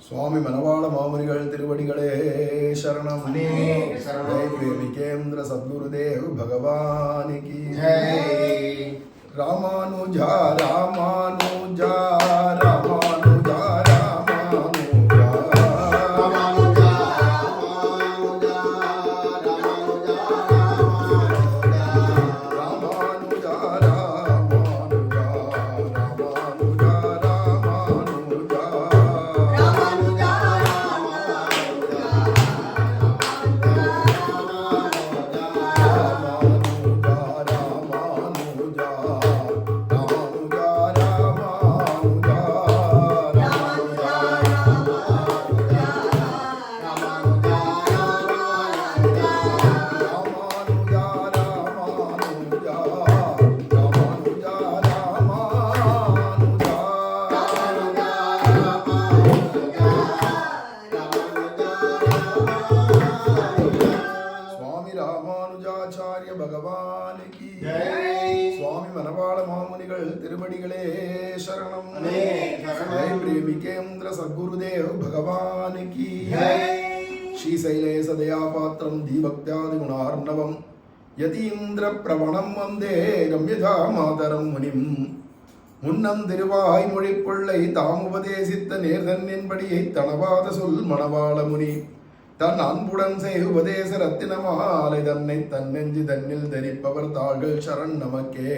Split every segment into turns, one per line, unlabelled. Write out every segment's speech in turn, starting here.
சுவாமி மனவாள மாமுனிகள் திருவடிகளே சரணம். ஜெய் பிரேமிகேந்திர சத்குருதேவ் பகவானிக்கு ஜெய். ராமானுஜா ராமானுஜா ராமானுஜா ராமானுஜா ராமானுஜா ராமானுஜா ராமானுஜா ராமானுஜாச்சாரிய பகவான் கி ஜெய். சுவாமி மனவாள மாமுனிகள் திருவடிகளே சரணம். ஜெய் பிரேமிகேந்திர சத்குருதேவ் பகவான் கி ஜெய். ஸ்ரீசைலேச தயாபாத்திரம் தீபக்தியாதி குணார்ணவம் யதீந்திர பிரவணம் வந்தே ரம்யதா மாதரம் முனிம். முன்னம் திருவாய் மொழிப்புள்ளை தாம் உபதேசித்த நேர்தன்னின்படியை தனவாத சொல் மணவாள முனி தன் அன்புடன் செய் உபதேச ரத்தினமாலை தன்னை தன்னெஞ்சு தன்னில் தரிப்பவர் தாள்கள் சரண் நமக்கே.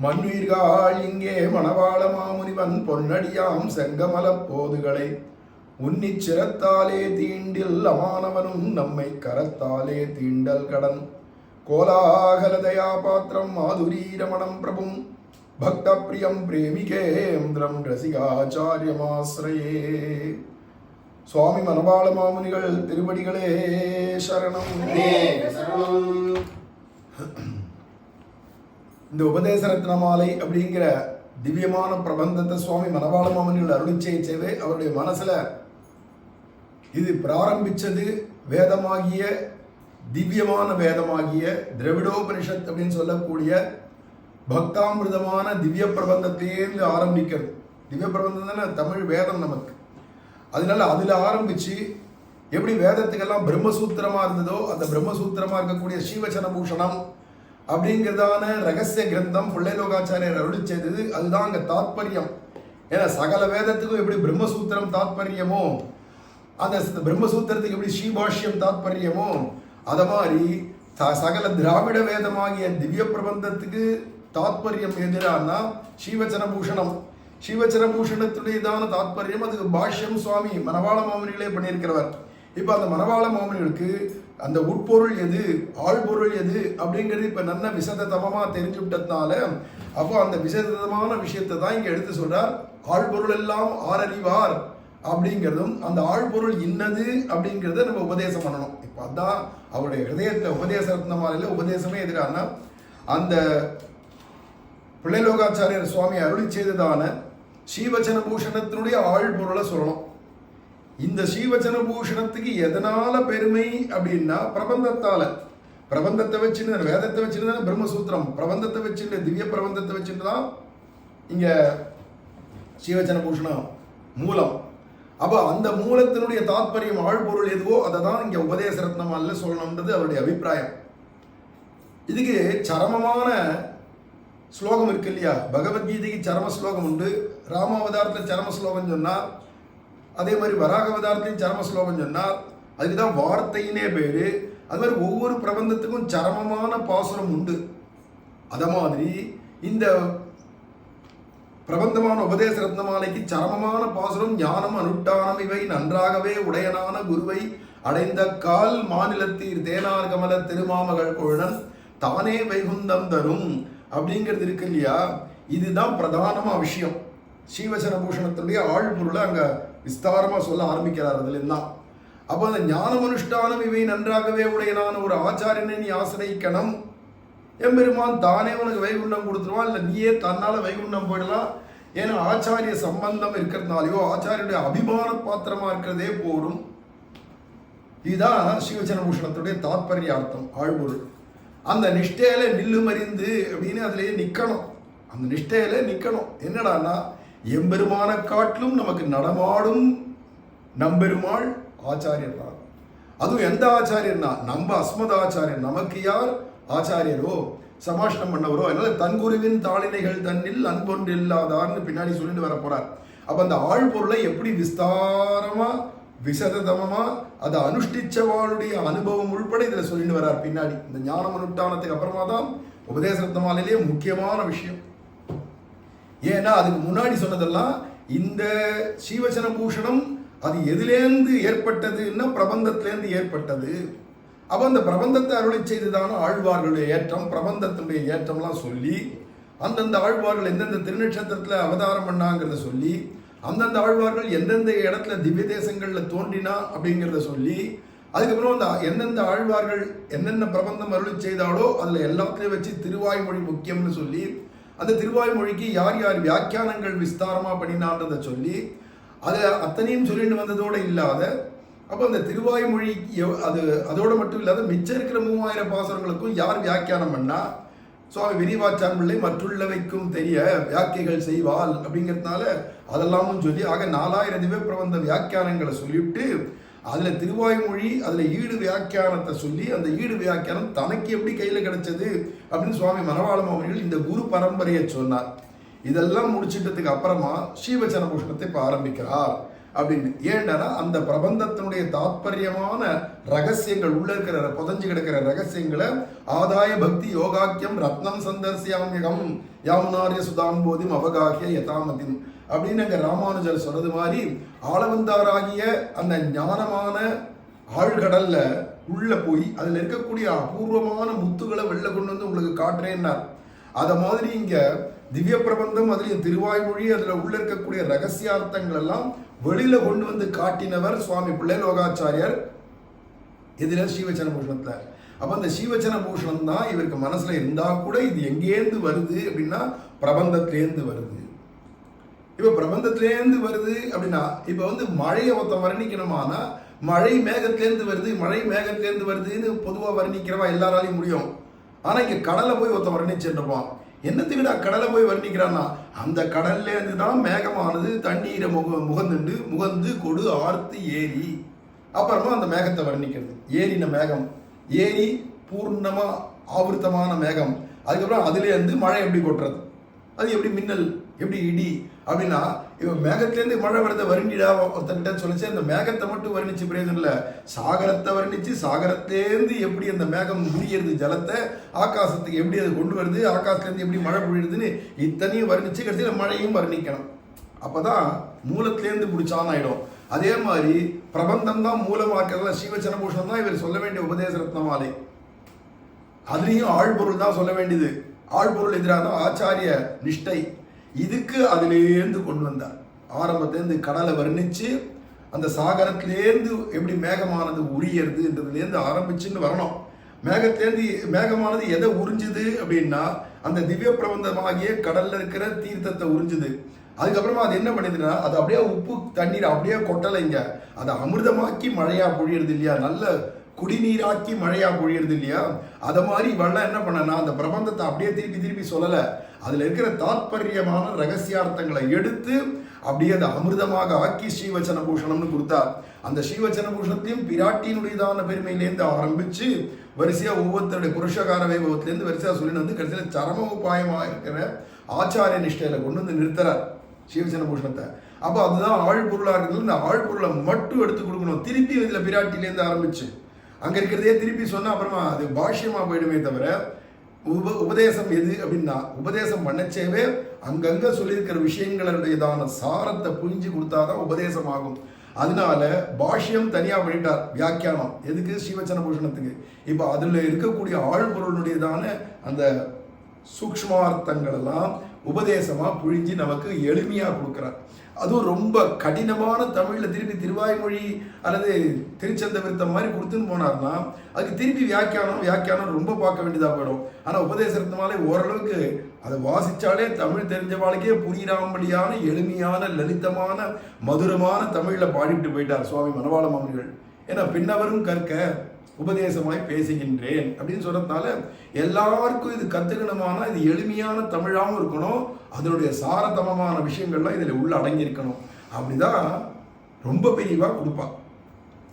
மண்ணுயிர்கள் இங்கே மணவாள மாமுனிவன் பொன்னடியாம் செங்கமல போதுகளை உன்னிச் சிரத்தாலே தீண்டில் அமானவனும் நம்மை கரத்தாலே தீண்டல் கடன். கோலாகல தயா பாத்திரம் மாதுரீரமணம் பிரபும் பக்த பிரியம் பிரேமிகேந்திரம் ரசிகாச்சாரியமாஸ்ரயே. சுவாமி மனவாள மாமுனிகள் திருவடிகளே சரணம். இந்த உபதேச ரத்னமாலை அப்படிங்கிற திவ்யமான பிரபந்தத்தை சுவாமி மனவாள மாமுனிகள் அருளிச்செய்யவே அவருடைய மனசுல இது பிராரம்பிச்சது வேதமாகிய திவ்யமான வேதமாகிய திரவிடோபனிஷத் அப்படின்னு சொல்லக்கூடிய பக்தாமிருதமான திவ்ய பிரபந்தத்திலேருந்து ஆரம்பிக்கிறது. திவ்ய பிரபந்தம் தானே தமிழ் வேதம் நமக்கு. அதனால அதில் ஆரம்பிச்சு எப்படி வேதத்துக்கெல்லாம் பிரம்மசூத்திரமா இருந்ததோ அந்த பிரம்மசூத்திரமா இருக்கக்கூடிய ஸ்ரீவச்சன பூஷணம் அப்படிங்கிறதான ரகசிய கிரந்தம் பிள்ளைலோகாச்சாரியர் அருளி செய்தது. அதுதான் அங்கே தாத்பரியம். ஏன்னா சகல வேதத்துக்கும் எப்படி பிரம்மசூத்திரம் தாத்பரியமோ அந்த பிரம்மசூத்திரத்துக்கு எப்படி ஸ்ரீபாஷ்யம் தாத்பரியமோ அத மாதிரி சகல திராவிட வேதமாகிய திவ்ய பிரபந்தத்துக்கு தாத்பரியம் எதிரானா ஸ்ரீவச்சன பூஷணம். ஸ்ரீவச்சன பூஷணத்துடையதான தாத்பரியம் அதுக்கு பாஷ்யம் சுவாமி மனவாள மாமுனிகளே பண்ணியிருக்கிறவர். இப்போ அந்த மனவாள மாமுனிகளுக்கு அந்த உட்பொருள் எது ஆழ்பொருள் எது அப்படிங்கிறது இப்போ நல்ல விசதத்தமமாக தெரிஞ்சு விட்டதுனால அப்போ அந்த விசதமான விஷயத்தை தான் இங்கே எடுத்து சொல்றார். ஆழ்பொருள் எல்லாம் ஆரறிவார் அப்படிங்கிறதும் அந்த ஆழ்பொருள் இன்னது அப்படிங்கிறத நம்ம உபதேசம் பண்ணணும். இப்போ அதான் அவருடைய ஹிருதயத்தில் உபதேச ரத்னமாலையில் உபதேசமே எதிரான அந்த பிள்ளைலோகாச்சாரியர் சுவாமி அருளி செய்ததான ஸ்ரீவச்சன பூஷணத்தினுடைய ஆழ்பொருளை சொல்லணும். இந்த ஸ்ரீவச்சன பூஷணத்துக்கு எதனால பெருமை அப்படின்னா பிரபந்தத்தால. பிரபந்தத்தை வச்சுன்னு வேதத்தை வச்சுன்னு தானே பிரம்மசூத்திரம், பிரபந்தத்தை வச்சுட்டு திவ்ய பிரபந்தத்தை வச்சுட்டு தான் இங்க ஸ்ரீவச்சன பூஷணம் மூலம். அப்போ அந்த மூலத்தினுடைய தாத்பரியம் ஆழ்பொருள் எதுவோ அதை தான் இங்க உபதேச ரத்னமால சொல்லணும்ன்றது அவருடைய அபிப்பிராயம். இதுக்கு சரமமான ஸ்லோகம் இருக்கு இல்லையா? பகவத்கீதைக்கு சரம ஸ்லோகம் உண்டு. ராமாவதாரத்தில் சரம ஸ்லோகம் சொன்னார். அதே மாதிரி வராகவதாரத்தையும் சரம ஸ்லோகம் சொன்னார். அதுக்குதான் வார்த்தையினே பேரு. அது மாதிரி ஒவ்வொரு பிரபந்தத்துக்கும் சரமமான பாசுரம் உண்டு. அத மாதிரி இந்த பிரபந்தமான உபதேச ரத்னமாலைக்கு சரமமான பாசுரம் ஞானம் அனுட்டானம் இவை நன்றாகவே உடையனான குருவை அடைந்த கால் மாநிலத்தீர் தேனார் கமல திருமாமகள் கொழுடன் தானே வைகுந்தம் தரும் அப்படிங்கிறது இருக்கு இல்லையா? இதுதான் பிரதானமா விஷயம். ஸ்ரீவச்சன பூஷணத்துடைய ஆழ்பொருளை அங்க விஸ்தாரமா சொல்ல ஆரம்பிக்கிறார். அதுல தான் அப்போ அந்த ஞானம் அனுஷ்டானம் இவை நன்றாகவே உடையனான ஒரு ஆச்சாரியனை நீ ஆசிரியக்கணும். எம்பெருமான் தானே உனக்கு வைகுண்டம் கொடுத்துருவான், இல்லை நீயே தன்னால வைகுண்டம் போயிடலாம். ஏன்னா ஆச்சாரிய சம்பந்தம் இருக்கிறதுனாலையோ ஆச்சாரியுடைய அபிமான பாத்திரமா இருக்கிறதே போரும். இதுதான் ஸ்ரீவச்சன பூஷணத்துடைய தாத்பரிய அர்த்தம் ஆழ்பொருள். அந்த நிஷ்டையில நில்லு மறிந்து அப்படின்னு அதுலேயே நிற்கணும். அந்த நிஷ்டையில நிற்கணும். என்னடான்னா எம்பெருமான காட்டிலும் நமக்கு நடமாடும் நம்பெருமாள் ஆச்சாரியர் தான். அதுவும் எந்த ஆச்சாரியர்னா நம்ம அஸ்மதாச்சாரியர், நமக்கு யார் ஆச்சாரியரோ சமாஷ்டம் பண்ணவரோ. அதனால தன் குருவின் தாளினைகள் தன்னில் அன்பொன்று இல்லாதார்னு பின்னாடி சொல்லிட்டு வர போறார். அப்ப அந்த ஆழ்பொருளை எப்படி விஸ்தாரமா விசதமா அதை அனுஷ்டிச்சவாளுடைய அனுபவம் உள்பட இதுல சொல்லிட்டு வர்றார் பின்னாடி. இந்த ஞானம் அனுஷ்டானத்துக்கு அப்புறமா தான் உபதேச ரத்னமாலையிலேயே முக்கியமான விஷயம். ஏன்னா அதுக்கு முன்னாடி சொன்னதெல்லாம் இந்த ஸ்ரீவச்சன பூஷணம் அது எதிலேருந்து ஏற்பட்டதுன்னா பிரபந்தத்திலேருந்து ஏற்பட்டது. அப்ப அந்த பிரபந்தத்தை அருளை செய்ததான ஆழ்வார்களுடைய ஏற்றம், பிரபந்தத்தினுடைய ஏற்றம்லாம் சொல்லி, அந்தந்த ஆழ்வார்கள் எந்தெந்த திருநட்சத்திரத்துல அவதாரம் பண்ணாங்கிறத சொல்லி, அந்தந்த ஆழ்வார்கள் எந்தெந்த இடத்துல திவ்ய தேசங்கள்ல தோன்றினா அப்படிங்கிறத சொல்லி, அதுக்கப்புறம் அந்த எந்தெந்த ஆழ்வார்கள் என்னென்ன பிரபந்தம் அருளை செய்தாலோ அதுல எல்லாத்தையும் வச்சு திருவாய்மொழி முக்கியம்னு சொல்லி, அந்த திருவாய்மொழிக்கு யார் யார் வியாக்கியானங்கள் விஸ்தாரமா பண்ணினான்றதை சொல்லி, அதை அத்தனையும் சொல்லிட்டு வந்ததோடு இல்லாத, அப்போ அந்த திருவாய்மொழி அது அதோடு மட்டும் இல்லாத மிச்சம் இருக்கிற 3000 பாசுரங்களுக்கும் யார் வியாக்கியானம் பண்ணா, சுவாமி விரிவாச்சான் பிள்ளை மற்றுள்ளவைக்கும் தெரிய வியாக்கியங்கள் செய்வாள் அப்படிங்கிறதுனால அதெல்லாமும் சொல்லி, ஆக 4000 திவ்ய பிரபந்த வியாக்கியானங்களை சொல்லிவிட்டு அதுல திருவாய்மொழி அதுல ஈடு வியாக்கியானத்தை சொல்லி, அந்த ஈடு வியாக்கியானம் தனக்கு எப்படி கையில கிடைச்சது அப்படின்னு சுவாமி மனவாளம் அவர்கள் இந்த குரு பரம்பரையை சொன்னார். இதெல்லாம் முடிச்சிட்டதுக்கு அப்புறமா ஸ்ரீவச்சன பூஷணத்தை இப்ப ஆரம்பிக்கிறார் அப்படின்னு. ஏன்னா அந்த பிரபந்தத்தினுடைய தாத்பரியமான ரகசியங்கள் உள்ள இருக்கிற புதஞ்சு கிடக்கிற ரகசியங்களை ஆதாய பக்தி யோகாக்கியம் ரத்னம் சந்தர்சியாமியம் யாமுனாரிய சுதாம்போதிம் அவகாகிய யதாமதிம் அப்படின்னு அங்க ராமானுஜர் சொல்றது மாதிரி ஆளவந்தாராகிய அந்த ஞானமான ஆழ்கடல்ல உள்ள போய் அதுல இருக்கக்கூடிய அபூர்வமான முத்துக்களை வெளில கொண்டு வந்து உங்களுக்கு காட்டுறேன்னார். அத மாதிரி இங்க திவ்ய பிரபந்தம் அதுலயும் திருவாய்மொழி அதுல உள்ள இருக்கக்கூடிய ரகசியார்த்தங்கள் எல்லாம் வெளியில கொண்டு வந்து காட்டினவர் சுவாமி பிள்ளை லோகாச்சாரியர் எதிர ஸ்ரீவச்சன பூஷணத்துல. அப்ப அந்த ஸ்ரீவச்சன பூஷணம் தான் இவருக்கு மனசுல இருந்தா கூட இது எங்கேருந்து வருது அப்படின்னா பிரபந்தத்திலேருந்து வருது. இப்ப பிரபந்தத்திலேருந்து வருது அப்படின்னா இப்ப வந்து மழையை ஒருத்தன் வர்ணிக்கணுமானா மழை மேகத்திலேருந்து வருது, மழை மேகத்திலேருந்து வருதுன்னு பொதுவா வர்ணிக்கிறவா எல்லாராலையும் முடியும். ஆனா இங்க கடலை போய் ஒருத்தன் வர்ணிச்சுருப்பான். என்னத்துக்குடா கடலை போய் வர்ணிக்கிறான்னா அந்த கடல்ல இருந்து தான் மேகமானது தண்ணீரை முகந்து கொடு ஆர்த்து ஏரி, அப்புறமா அந்த மேகத்தை வர்ணிக்கிறது. ஏரின மேகம், ஏரி பூர்ணமா ஆவருத்தமான மேகம், அதுக்கப்புறம் அதுல இருந்து மழை எப்படி கொட்டுறது, அது எப்படி மின்னல், எப்படி இடி அப்படின்னா இவன் மேகத்திலேருந்து மழை வரத வருண்டிடா ஒருத்தன்கிட்ட சொல்லிச்சு. அந்த மேகத்தை மட்டும் வர்ணிச்சு பிரயோஜனம் இல்லை, சாகரத்தை வர்ணிச்சு சாகரத்திலேருந்து எப்படி அந்த மேகம் முடியறது, ஜலத்தை ஆகாசத்துக்கு எப்படி அது கொண்டு வருது, ஆகாசத்துலேருந்து எப்படி மழை பொழியுதுன்னு இத்தனையும் வர்ணிச்சு கடைசியில் மழையும் வர்ணிக்கணும். அப்பதான் மூலத்திலேருந்து பிடிச்சான் ஆயிடும். அதே மாதிரி பிரபந்தம் தான் மூலமாக்கிறதுல ஸ்ரீவச்சன பூஷணம் தான் இவர் சொல்ல வேண்டிய உபதேச ரத்னமாலை. அதுலேயும் ஆழ்பொருள் தான் சொல்ல வேண்டியது. ஆழ்பொருள் எதிரான ஆச்சாரிய நிஷ்டை இதுக்கு அதிலேருந்து கொண்டு வந்தார். ஆரம்பத்திலேருந்து கடலை வர்ணிச்சு அந்த சாகரத்திலேருந்து எப்படி மேகமானது உரியறதுன்றதுலேருந்து ஆரம்பிச்சுன்னு வரணும். மேகமானது எதை உறிஞ்சுது அப்படின்னா அந்த திவ்ய பிரபந்தமாகிய கடல்ல இருக்கிற தீர்த்தத்தை உறிஞ்சுது. அதுக்கப்புறமா அது என்ன பண்ணுதுன்னா அது அப்படியே உப்பு தண்ணீர் அப்படியே கொட்டலைங்க, அதை அமிர்தமாக்கி மழையா பொழியறது இல்லையா, நல்ல குடிநீராக்கி மழையா பொழியறது இல்லையா, அதை மாதிரி வெள்ளம் என்ன பண்ணனா அந்த பிரபந்தத்தை அப்படியே திருப்பி சொல்லலை, அதுல இருக்கிற தாத்பரியமான ரகசியார்த்தங்களை எடுத்து அப்படியே அதை அமிர்தமாக ஆக்கி ஸ்ரீவச்சன பூஷணம்னு கொடுத்தார். அந்த ஸ்ரீவச்சன பூஷணத்தையும் பிராட்டியினுடையதான பெருமையிலேருந்து ஆரம்பிச்சு வரிசையா ஒவ்வொருத்தருடைய புருஷகார வைபவத்திலேருந்து வரிசையா சொல்லிட்டு வந்து கடைசியில் சரம உபாயமாக இருக்கிற ஆச்சாரிய நிஷ்டையில கொண்டு வந்து நிறுத்துறார் ஸ்ரீவச்சன பூஷணத்தை. அப்போ அதுதான் ஆழ்பொருளா இருக்கிறது. இந்த ஆழ்பொருளை மட்டும் எடுத்து கொடுக்கணும். திருப்பி இதுல பிராட்டிலேருந்து ஆரம்பிச்சு அங்க இருக்கிறதே திருப்பி சொன்னா அப்புறமா அது பாஷ்யமா போயிடுமே தவிர உபதேசம் எது அப்படின்னா உபதேசம் பண்ணச்சேவே அங்கங்க சொல்லியிருக்கிற விஷயங்களுடையதான சாரத்தை புரிஞ்சு கொடுத்தாதான் உபதேசம் ஆகும். அதனால பாஷ்யம் தனியா பண்ணிட்டார், வியாக்கியானம் எதுக்கு ஸ்ரீவச்சன பூஷணத்துக்கு. இப்ப அதுல இருக்கக்கூடிய ஆழ்பொருளுடையதான அந்த சூக்ஷ்மார்த்தங்கள் எல்லாம் உபதேசமா புழிஞ்சு நமக்கு எளிமையா கொடுக்கிறார். அதுவும் ரொம்ப கடினமான தமிழ்ல திருப்பி திருவாய்மொழி அல்லது திருச்சந்த விருத்தம் மாதிரி கொடுத்துன்னு போனார்னா அதுக்கு திருப்பி வியாக்கியானம் ரொம்ப பார்க்க வேண்டியதா போயிடும். ஆனா உபதேசத்தினாலே ஓரளவுக்கு அதை வாசிச்சாலே தமிழ் தெரிஞ்சவாளுக்கே புரியாமடியான எளிமையான லலிதமான மதுரமான தமிழ்ல பாடிட்டு போயிட்டார் சுவாமி மனவாள மாமனிகள். ஏன்னா பின்னவரும் கற்க உபதேசமாய் பேசுகின்றேன் அப்படின்னு சொல்றதுனால எல்லாருக்கும் இது கத்துக்கணுமானா இது எளிமையான தமிழாகவும் இருக்கணும், அதனுடைய சாரதமமான விஷயங்கள்லாம் இதில் உள்ள அடங்கி இருக்கணும். அப்படிதான் ரொம்ப பெரியவா கொடுப்பா.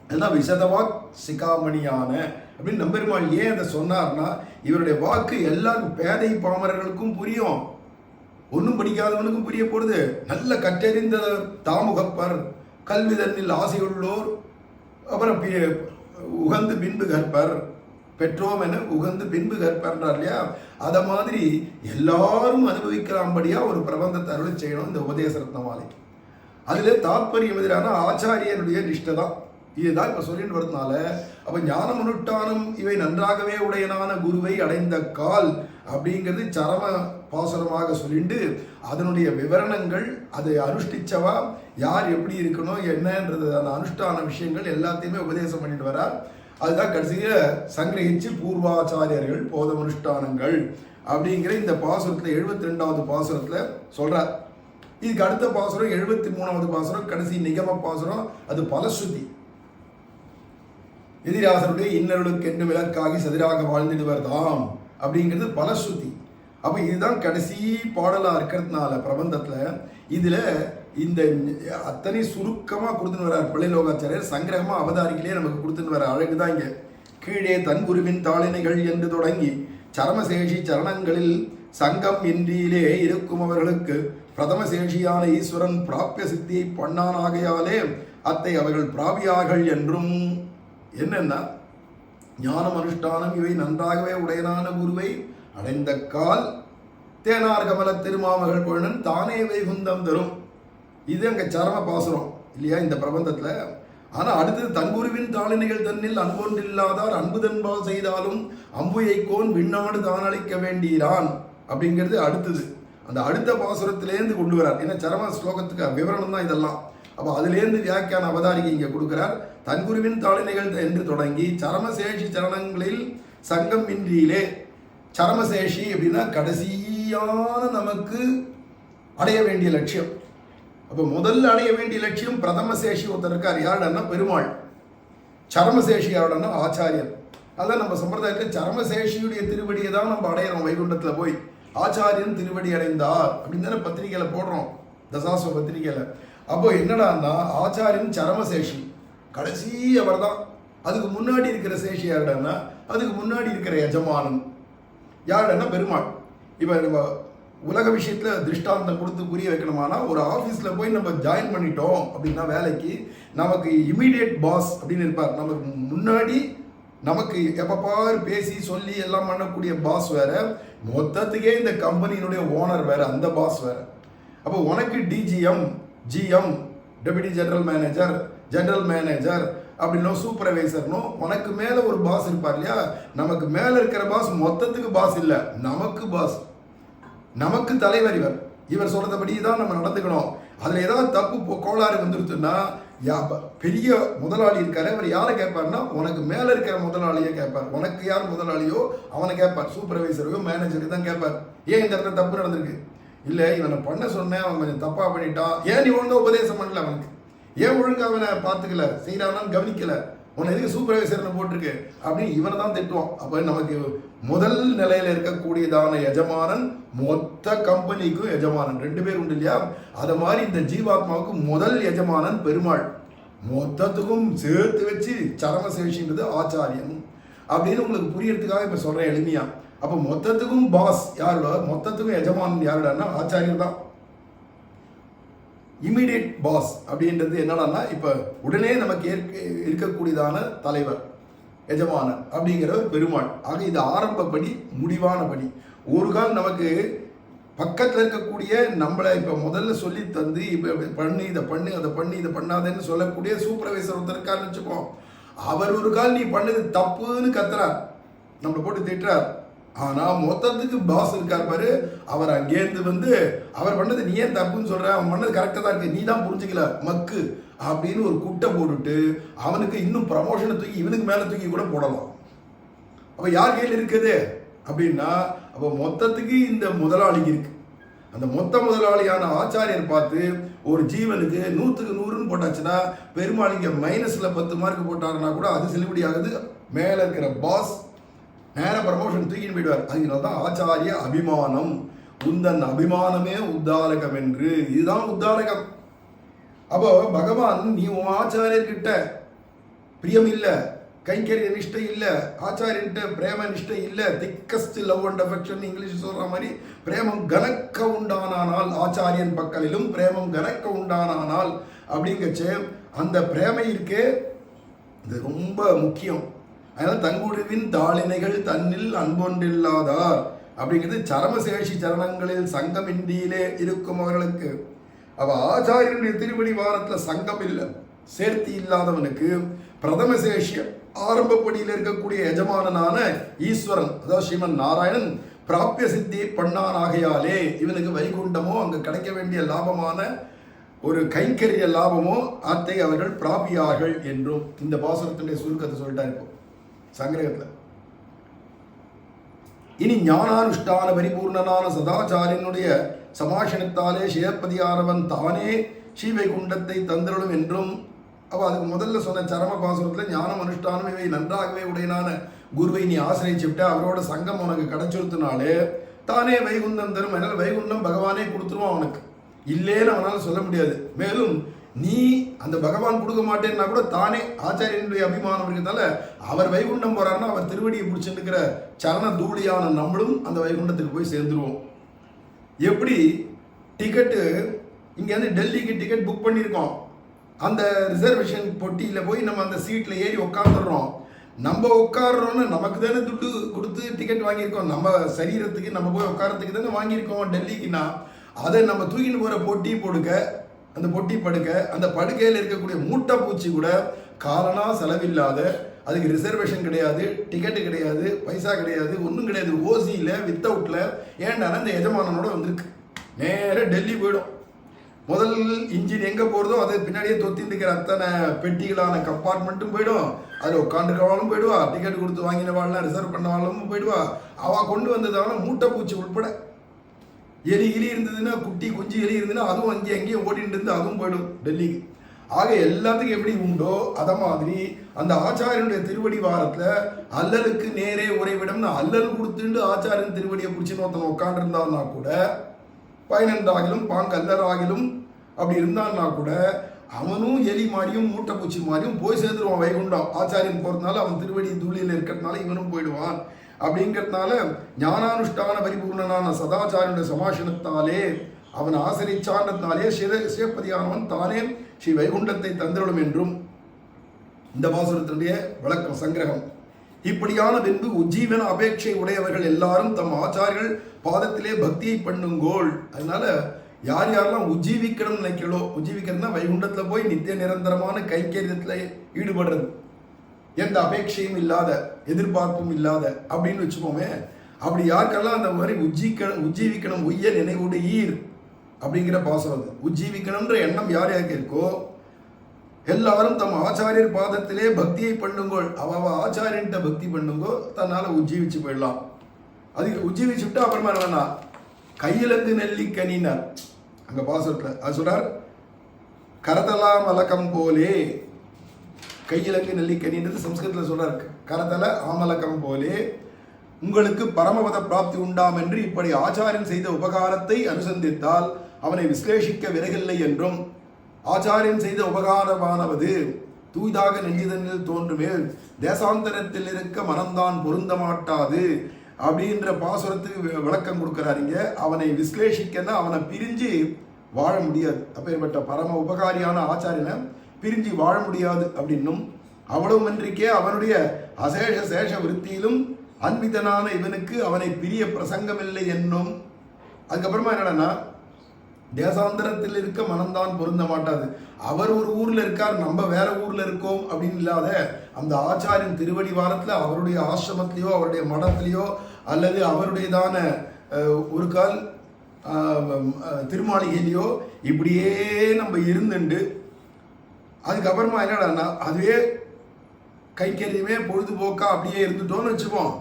அதுதான் விசதவாக் சிகாமணியான அப்படின்னு நம்பெருமாள் ஏன் அதை சொன்னார்னா, இவருடைய வாக்கு எல்லாருக்கும் பேதை பாமரர்களுக்கும் புரியும், ஒன்றும் படிக்காதவனுக்கும் புரிய போடுது. நல்ல கற்றறிந்த தாமுகப்பர் கல்வி தன்னில் ஆசையுள்ளோர், அப்புறம் உகந்து பின்பு கற்பர், பெற்றோம் என உகந்து பின்பு கற்பர்ன்றார் இல்லையா? அதை மாதிரி எல்லாரும் அனுபவிக்கலாம்படியா ஒரு பிரபந்தத்தை அருளை செய்யணும் இந்த உபதேச ரத்னமாலை. அதுல தாற்பயம் எதிரான ஆச்சாரியனுடைய நிஷ்டை தான். இதுதான் இப்ப சொல்லிட்டு வரதுனால, அப்ப ஞானம் அனுஷ்டானம் இவை நன்றாகவே உடையனான குருவை அடைந்த கால் அப்படிங்கிறது சரம பாசுரமாக சொல்லிட்டு அதனுடைய விவரணங்கள், அதை அனுஷ்டிச்சவா யார் எப்படி இருக்கணும் என்னன்றது அந்த அனுஷ்டான விஷயங்கள் எல்லாத்தையுமே உபதேசம் பண்ணிட்டு வரார். அதுதான் கடைசியில சங்கிரகிச்சு பூர்வாச்சாரியர்கள் போதம் அனுஷ்டானங்கள் அப்படிங்கிற இந்த பாசுரத்துல 72வது பாசுரத்துல சொல்றார். இதுக்கு அடுத்த பாசுரம் 73வது பாசுரம், கடைசி நிகம பாசுரம், அது பலஸ்ருதி. எதிராசருடைய இன்னருளுக்கு என்று விளக்காகி சதிராக வாழ்ந்திடுவர் தாம் அப்படிங்கிறது பலஸ்ருதி. அப்ப இதுதான் கடைசி பாடலா இருக்கிறதுனால பிரபந்தத்துல இதுல இந்த அத்தனை சுருக்கமா கொடுத்துன்னு வர்றார் பிள்ளைலோகாச்சாரியர். சங்கிரகமா அவதாரிகளே நமக்கு கொடுத்துன்னு வர அழகுதான் இங்க. கீழே தன் குருவின் தாளினைகள் என்று தொடங்கி சரமசேஷி சரணங்களில் சங்கம் இன்றியிலே இருக்கும் அவர்களுக்கு பிரதமசேஷியான ஈஸ்வரன் பிராபிய சித்தியை பண்ணானாகையாலே அத்தை அவர்கள் பிராபியார்கள் என்றும். என்னன்னா, ஞானம் அனுஷ்டானம் இவை நன்றாகவே உடையனான குருவை அடைந்த கால் தேனார் கமல திருமாமகள் பொழுனன் தானே வைகுந்தம் தரும். இது அங்க சரம பாசுரம் இல்லையா இந்த பிரபந்தத்துல. ஆனா அடுத்தது தன்குருவின் தாளினைகள் தன்னில் அன்பொன்றில்லாதார் அன்புதன்பால் செய்தாலும் அம்புயைக்கோன் விண்ணாடு தான் அளிக்க வேண்டியிரான் அப்படிங்கிறது அடுத்தது. அந்த அடுத்த பாசுரத்திலேருந்து கொண்டு வரார். ஏன்னா சரம ஸ்லோகத்துக்கு விவரணம் தான் இதெல்லாம். அப்போ அதுலேருந்து வியாக்கியான அவதாரிகை இங்கே கொடுக்கிறார். தன்குருவின் தாளினைகள் என்று தொடங்கி சரமசேஷி சரணங்களில் சங்கம் இன்றியிலே. சரமசேஷி அப்படின்னா கடைசியான நமக்கு அடைய வேண்டிய லட்சியம். அப்போ முதல்ல அடைய வேண்டிய லட்சியம் பிரதமசேஷி ஒருத்தர் இருக்கார். யாருடன்னா பெருமாள். சரமசேஷி யாருடன்னா ஆச்சாரியர். அதான் நம்ம சம்பிரதாயத்தில் சரமசேஷியுடைய திருவடியை தான் நம்ம அடையிறோம் வைகுண்டத்தில் போய். ஆச்சாரியன் திருவடி அடைந்தார் அப்படின்னு தானே பத்திரிகையில போடுறோம், தசாஸ்வ பத்திரிகையில. அப்போ என்னடான்னா ஆச்சாரியன் சரமசேஷி கடைசி அவர் தான். அதுக்கு முன்னாடி இருக்கிற சேஷி யாருடன்னா, அதுக்கு முன்னாடி இருக்கிற எஜமானன் யாருடன்னா பெருமாள். இப்போ நம்ம உலக விஷயத்தில் திருஷ்டாந்தம் கொடுத்து புரிய வைக்கணுமானா, ஒரு ஆஃபீஸில் போய் நம்ம ஜாயின் பண்ணிட்டோம் அப்படின்னா வேலைக்கு, நமக்கு இமீடியட் பாஸ் அப்படின்னு இருப்பார். நமக்கு முன்னாடி நமக்கு எப்பப்பாரு பேசி சொல்லி எல்லாம் பண்ணக்கூடிய பாஸ் வேற, மொத்தத்துக்கே இந்த கம்பெனியினுடைய ஓனர் வேற, அந்த பாஸ் வேற. அப்போ உனக்கு DGM, GM, deputy general manager, general manager அப்படின்னும் சூப்பர்வைசர்னும் உனக்கு மேலே ஒரு பாஸ் இருப்பார் இல்லையா? நமக்கு மேலே இருக்கிற பாஸ் மொத்தத்துக்கு பாஸ் இல்லை, நமக்கு பாஸ், நமக்கு தலைவர் இவர். இவர் சொல்றபடி தான் நம்ம நடந்துக்கணும். அதில் ஏதாவது தப்பு கோளாறு வந்துருச்சுன்னா பெரிய முதலாளி இருக்காரு, அவர் யாரை கேட்பார்னா உனக்கு மேலே இருக்கிற முதலாளியை கேட்பார். உனக்கு யார் முதலாளியோ அவனை கேட்பார், சூப்பர்வைசரையோ மேனேஜருக்கு தான் கேட்பார். ஏன் இந்த இடத்துல தப்பு நடந்திருக்கு? இல்லை இவனை பண்ண சொன்னேன், அவன் கொஞ்சம் தப்பாக பண்ணிட்டான், ஏன் நீ ஒழுங்காக உபதேசம் பண்ணல, அவனுக்கு ஏன் ஒழுங்காக அவனை பார்த்துக்கல, செய்கிறானான்னு கவனிக்கல, உன்னை எதுக்கு சூப்பர்வைசர்னு போட்டிருக்கு அப்படின்னு இவனை தான் திட்டுவான். அப்போ நமக்கு முதல் நிலையில் இருக்கக்கூடியதான எஜமானன் மொத்த கம்பெனிக்கும் எஜமானன், 2 பேர் உண்டு இல்லையா? அதை மாதிரி இந்த ஜீவாத்மாவுக்கு முதல் எஜமானன் பெருமாள், மொத்தத்துக்கும் சேர்த்து வச்சு சரமசேஷின்றது ஆச்சாரியன் அப்படின்னு உங்களுக்கு புரியறதுக்காக இப்போ சொல்கிறேன் எளிமையா. அப்போ மொத்தத்துக்கும் பாஸ் யாரோட, மொத்தத்துக்கும் எஜமானன் யாரோடனா ஆச்சாரியர் தான். இமீடியட் பாஸ் அப்படின்றது என்னன்னா, இப்போ உடனே நமக்கு இருக்கக்கூடியதான தலைவர் எஜமானர் அப்படிங்கிறவர் பெருமாள். ஆக இது ஆரம்பப்படி, முடிவான படி. ஒரு கால் நமக்கு பக்கத்தில் இருக்கக்கூடிய நம்மளை இப்போ முதல்ல சொல்லி தந்து இப்போ பண்ணு, இதை பண்ணு, அதை பண்ணி, இதை பண்ணாதேன்னு சொல்லக்கூடிய சூப்பர்வைசர் ஒருத்தர் இருக்காருன்னு வச்சுப்போம். அவர் ஒரு கால் நீ பண்ணது தப்புன்னு கத்துறார், நம்மளை போட்டு திட்டுறார். ஆனால் மொத்தத்துக்கு பாஸ் இருக்கார் பாரு, அவர் அங்கேருந்து வந்து அவர் பண்ணது நீ ஏன் தப்புன்னு சொல்ற, அவன் பண்ணது கரெக்டாக தான் இருக்கு, நீ தான் புரிஞ்சுக்கல மக்கு அப்படின்னு ஒரு குட்டை போட்டுட்டு அவனுக்கு இன்னும் ப்ரமோஷனை தூக்கி இவனுக்கு மேலே தூக்கி கூட போடலாம். அப்போ யார் கையில் இருக்குது அப்படின்னா, அப்போ மொத்தத்துக்கு இந்த முதலாளிக்கு இருக்கு. அந்த மொத்த முதலாளியான ஆச்சாரியர் பார்த்து ஒரு ஜீவனுக்கு 100க்கு 100ன்னு போட்டாச்சுன்னா, பெருமாளிங்க மைனஸில் 10 மார்க் போட்டாருன்னா கூட அது செல்லுபடி ஆகுது. மேலே இருக்கிற பாஸ் நேர ப்ரமோஷன் தூக்கின்னு போயிடுவார். அதனால தான் ஆச்சாரிய அபிமானம், உந்தன் அபிமானமே உத்தாரகம் என்று. இதுதான் உத்தாரகம். அப்போ பகவான் நீ உன் ஆச்சாரியர்கிட்ட பிரியம் இல்லை, கைங்கரிய நிஷ்டை இல்லை, ஆச்சாரியன்ட்ட பிரேம நிஷ்டை இல்லை, thickest love and affection English சொல்ற மாதிரி பிரேமம் கனக்க உண்டானால் ஆச்சாரியன் பக்கலிலும் பிரேமம் கனக்க உண்டானால் அப்படிங்கச்சு அந்த பிரேமை இருக்கே இது ரொம்ப முக்கியம். அதனால தங்குழுவின் தாளினைகள் தன்னில் அன்பொன்றில்லாதார் அப்படிங்கிறது சரமசேஷி சரணங்களில் சங்கமின்றியிலே இருக்கும் அவர்களுக்கு. அவ ஆச்சாரியனுடைய திருவடி வாரத்துல சங்கம் இல்லை, சேர்த்தி இல்லாதவனுக்கு பிரதமசேஷிய ஆரம்பப்படியில் இருக்கக்கூடிய எஜமானனான ஈஸ்வரன் அதாவது ஸ்ரீமன் நாராயணன் பிராபிய சித்தி பண்ணான் ஆகையாலே இவனுக்கு வைகுண்டமோ அங்கு கிடைக்க வேண்டிய லாபமான ஒரு கைங்கரிய லாபமோ அத்தை அவர்கள் பிராபியார்கள் என்றும் இந்த பாசுரத்தினுடைய சுருக்கத்தை சொல்லிட்டாரு இப்போ சங்கிரகத்தில். இனி ஞானானுஷ்டான பரிபூர்ணனான சதாச்சாரியனுடைய சமாஷணத்தாலே சிவப்பதியானவன் தானே ஸ்ரீவைகுண்டத்தை தந்திரலும் என்றும் அவ அதுக்கு முதல்ல சொன்ன சரம பாசுரத்தில் ஞானம் அனுஷ்டானம் இவை நன்றாகவே உடையனான குருவை நீ ஆசிரியச்சுவிட்ட அவரோட சங்கம் உனக்கு கிடைச்சிருத்தினாலே தானே வைகுண்டம் தரும். அதனால வைகுண்டம் பகவானே கொடுத்துருவான் அவனுக்கு, இல்லேன்னு அவனால் சொல்ல முடியாது. மேலும் நீ அந்த பகவான் கொடுக்க மாட்டேன்னா கூட தானே ஆச்சாரியனுடைய அபிமானம் இருக்கிறதால அவர் வைகுண்டம் போறாருன்னா அவர் திருவடியை பிடிச்சிருக்கிற சரண தூளியான நம்மளும் அந்த வைகுண்டத்துக்கு போய் சேர்ந்துருவோம். எப்படி டிக்கெட்டு இங்கேருந்து டெல்லிக்கு டிக்கெட் புக் பண்ணியிருக்கோம், அந்த ரிசர்வேஷன் பொட்டியில் போய் நம்ம அந்த சீட்டில் ஏறி உட்காந்துடுறோம். நம்ம உட்காடுறோன்னு நமக்கு தானே துட்டு கொடுத்து டிக்கெட் வாங்கியிருக்கோம், நம்ம சரீரத்துக்கு நம்ம போய் உட்காரத்துக்கு தானே வாங்கியிருக்கோம் டெல்லிக்குன்னா. அதை நம்ம தூக்கின்னு போகிற பொட்டி படுக்க, அந்த பொட்டி படுக்க, அந்த படுக்கையில் இருக்கக்கூடிய மூட்டை பூச்சி கூட காலனா செலவில்லாத, அதுக்கு ரிசர்வேஷன் கிடையாது, டிக்கெட்டு கிடையாது, பைசா கிடையாது, ஒன்றும் கிடையாது, ஓசியில் வித்தவுட்டில் ஏன்னா இந்த எஜமானனோட வந்திருக்கு, நேராக டெல்லி போயிடும். முதல் இன்ஜின் எங்கே போகிறதோ அதை பின்னாடியே தொத்திருக்கிற அத்தனை பெட்டிகளான கம்பார்ட்மெண்ட்டும் போயிடும், அதில் உட்காந்துருக்கவாலும் போயிடுவா, டிக்கெட் கொடுத்து வாங்கினவாள்லாம் ரிசர்வ் பண்ணவாலும் போயிடுவா. அவள் கொண்டு வந்ததான மூட்டை பூச்சி உட்பட எலி கிளி இருந்ததுன்னா, குட்டி குஞ்சு எலி இருந்ததுன்னா அதுவும் அங்கேயும் ஓடிட்டு இருந்து அதுவும் போயிடும் டெல்லிக்கு. ஆக எல்லாத்துக்கும் எப்படி உண்டோ அதை மாதிரி அந்த ஆச்சாரியனுடைய திருவடி வாரத்தில் அல்லலுக்கு நேரே உறைவிடம்னு அல்லல் கொடுத்துட்டு ஆச்சாரியன் திருவடியை பிடிச்சின்னு ஒருத்தன் உட்காண்டிருந்தான்னா கூட, 12 ஆகிலும் பாங்கல்லராகிலும் அப்படி இருந்தான்னா கூட அவனும் எலி மாதிரியும் மூட்டை பூச்சி மாதிரியும் போய் சேர்ந்துருவான் வைகுண்டம். ஆச்சாரியன் போகிறதுனால அவன் திருவடி தூளியில் இருக்கிறதுனால இவனும் போயிடுவான். அப்படிங்கிறதுனால ஞானானுஷ்டான பரிபூர்ணனான சதாச்சாரியனுடைய சமாஷணத்தாலே அவன் ஆசரிச்சான்றதுனாலே சிவப்பதியானவன் தானே ஸ்ரீ வைகுண்டத்தை தந்திரலும் என்றும் இந்த பாசுரத்தினுடைய விளக்கம் சங்கிரகம். இப்படியான பின்பு உஜ்ஜீவன அபேட்சை உடையவர்கள் எல்லாரும் தம் ஆச்சாரியர்கள் பாதத்திலே பக்தியை பண்ணுங்கோள். அதனால யார் யாரெல்லாம் உஜ்ஜீவிக்கணும்னு நினைக்கிறோ, உஜ்ஜீவிக்கிறதுனா வைகுண்டத்தில் போய் நித்திய நிரந்தரமான கைங்கரியத்தில் ஈடுபடுறது, எந்த அபேட்சையும் இல்லாத எதிர்பார்ப்பும் இல்லாத அப்படின்னு வச்சுப்போமே. அப்படி யாருக்கெல்லாம் அந்த மாதிரி உஜ்ஜீவிக்கணும் உய்ய நினைவுடு ஈர் அப்படிங்கிற பாசம், உஜ்ஜீவிக்கணும்ன்ற எண்ணம் யார் யாருக்கு இருக்கோ எல்லாரும் தம் ஆச்சாரியர் பாதத்திலே பக்தியை பண்ணுங்கோள். அவ ஆச்சாரியன்ட்ட பக்தி பண்ணுங்கோ, தன்னால உஜ்ஜீவிச்சு போயிடலாம். அதுக்கு உஜ்ஜீவிச்சுட்டா அப்புறமா என்னன்னா கையிலங்கு நெல்லிக்கனினார் அங்க பாசத்துல அது சொல்றார், கரதலா மலக்கம் போலே. கையிலங்கு நெல்லிக்கனின்றது சம்ஸ்கிருதத்தில் சொல்றார், கரதல ஆமலக்கம் போலே உங்களுக்கு பரமபத பிராப்தி உண்டாம் என்று இப்படி ஆச்சாரியன் செய்த உபகாரத்தை அனுசந்தித்தால் அவனை விஸ்லேஷிக்க விறகில்லை என்றும், ஆச்சாரியன் செய்த உபகாரமானவது தூய்தாக நெஞ்சிதனில் தோன்றுமேல் தேசாந்தரத்தில் இருக்க மனம்தான் பொருந்த மாட்டாது அப்படின்ற பாசுரத்துக்கு விளக்கம் கொடுக்குறாருங்க. அவனை விஸ்லேஷிக்கன்னா அவனை பிரிஞ்சு வாழ முடியாது, அப்பேற்பட்ட பரம உபகாரியான ஆச்சாரியனை பிரிஞ்சு வாழ முடியாது அப்படின்னும், அவ்வளவுமன்றிக்கே அவனுடைய அசேஷ சேஷ விருத்தியிலும் அன்பிதனான இவனுக்கு அவனை பிரிய பிரசங்கமில்லை என்னும். அதுக்கப்புறமா என்னன்னா தேசாந்தரத்தில் இருக்க மனம்தான் பொருந்த மாட்டாது. அவர் ஒரு ஊர்ல இருக்கார், நம்ம வேற ஊர்ல இருக்கோம் அப்படின்னு இல்லாத அந்த ஆச்சாரியன் திருவடி வாரத்துல அவருடைய ஆசிரமத்திலேயோ அவருடைய மடத்திலேயோ அல்லது அவருடையதான ஒரு கால் திருமாளிகையிலையோ இப்படியே நம்ம இருந்துண்டு அதுக்கப்புறமா என்னடான்னா அதுவே கைக்கறியுமே பொழுதுபோக்கா அப்படியே இருந்துட்டோம்னு வச்சுப்போம்.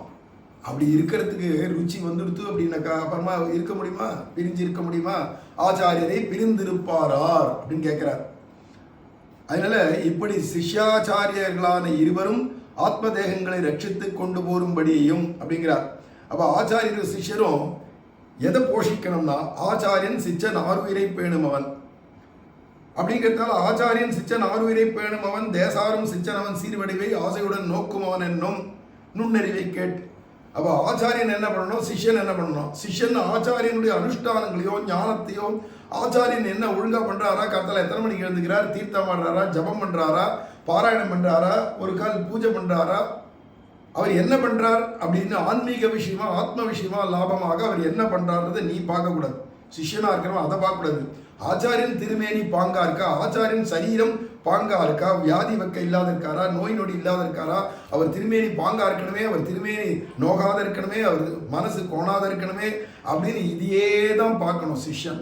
அப்படி இருக்கிறதுக்கு ருச்சி வந்துடுத்து அப்படின்னாக்கா அப்புறமா இருக்க முடியுமா, பிரிஞ்சு இருக்க முடியுமா? ஆச்சாரியரை பிரிந்திருப்பாரார் அப்படின்னு கேட்கிறார். அதனால இப்படி சிஷ்யாச்சாரியர்களான இருவரும் ஆத்ம தேகங்களை ரட்சித்து கொண்டு போரும்படியும் அப்படிங்கிறார். அப்ப ஆச்சாரியர் சிஷ்யரும் எதை போஷிக்கணும்னா, ஆச்சாரியன் சிச்சன் ஆர்வீரை பேணும் அவன், அப்படிங்கிறதால ஆச்சாரியன் சிச்சன் ஆறுயிரை பேணும் அவன் தேசாரும் சிச்சன் அவன் சீர்வடிவை ஆசையுடன் நோக்கும் அவன் என்னும் நுண்ணறிவை கேட்டு. அப்ப ஆச்சாரியன் என்ன பண்ணணும், சிஷ்யன் என்ன பண்ணணும்? சிஷ்யன் ஆச்சாரியனுடைய அனுஷ்டானங்களையோ ஞானத்தையோ, ஆச்சாரியன் என்ன ஒழுங்கா பண்றாரா, கத்தல எத்தனை மணிக்கு எழுந்துக்கிறார், தீர்த்தம் பண்றாரா, ஜபம் பண்றாரா, பாராயணம் பண்றாரா, ஒரு கால் பூஜை பண்றாரா, அவர் என்ன பண்றார் அப்படின்னு ஆன்மீக விஷயமா ஆத்ம விஷயமா லாபமாக அவர் என்ன பண்றாருன்றதை நீ பார்க்க கூடாது. சிஷ்யனா இருக்கிறவன் அதை பார்க்க கூடாது. ஆச்சாரியன் திருமேனி பாங்கா இருக்கா, ஆச்சாரியன் சரீரம் பாங்கா இருக்கா, வியாதி வெக்க இல்லாத இருக்காரா, நோய் நொடி இல்லாத இருக்காரா, அவர் திருமேனி பாங்கா இருக்கணுமே, அவர் திருமேனி நோகாத இருக்கணுமே, அவர் மனசு கோணாத இருக்கணுமே அப்படின்னு இதையே தான் பார்க்கணும் சிஷ்யன்.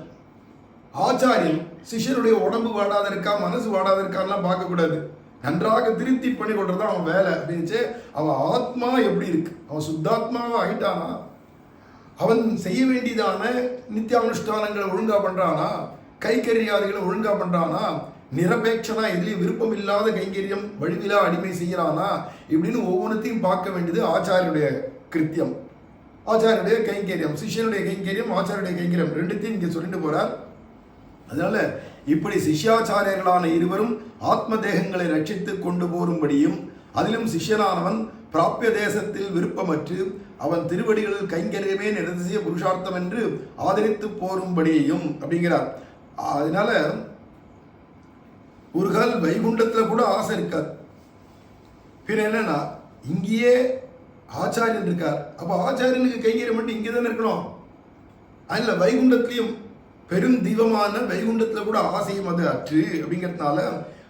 ஆச்சாரியன் சிஷ்யனுடைய உடம்பு வாடாத இருக்கா, மனசு வாடாத இருக்கான்லாம் பார்க்கக்கூடாது. நன்றாக திருப்தி பண்ணி கொடுறது அவன் வேலை அப்படின்னு. அவன் ஆத்மா எப்படி இருக்கு, அவன் சுத்தாத்மாவை ஆயிட்டானா, அவன் செய்ய வேண்டியதான நித்தியானுஷ்டானங்களை ஒழுங்கா பண்றானா, கைக்கரியாதிகளை ஒழுங்கா பண்றானா, நிரபேட்சனா எதுலையும் விருப்பம் இல்லாத கைங்கரியம் வழிவிலா அடிமை செய்யறானா, இப்படின்னு ஒவ்வொன்றத்தையும் பார்க்க வேண்டியது ஆச்சாரியனுடைய கிருத்தியம், ஆச்சாரியனுடைய கைங்கரியம். சிஷ்யனுடைய கைங்கரியம், ஆச்சாரியனுடைய கைங்கரியம் ரெண்டுத்தையும் இங்க சொல்லிட்டு போறார். அதனால இப்படி சிஷ்யாச்சாரியர்களான இருவரும் ஆத்ம தேகங்களை ரட்சித்து கொண்டு போரும்படியும், அதிலும் சிஷ்யனானவன் பிராபிய தேசத்தில் விருப்பமற்று அவன் திருவடிகளில் கைங்கரியமே நிரதிசிய புருஷார்த்தம் என்று ஆதரித்து போரும்படியும் அப்படிங்கிறார். அதனால ஒரு கால் வைகுண்டத்துல கூட ஆசை இருக்காது. பிற என்னன்னா இங்கேயே ஆச்சாரியன் இருக்கார், அப்ப ஆச்சாரியனுக்கு கைங்கரியம் மட்டும் இங்கே தானே இருக்கணும். அதுல வைகுண்டத்திலையும் பெருந்தீபமான வைகுண்டத்துல கூட ஆசையும் அது அற்று அப்படிங்கிறதுனால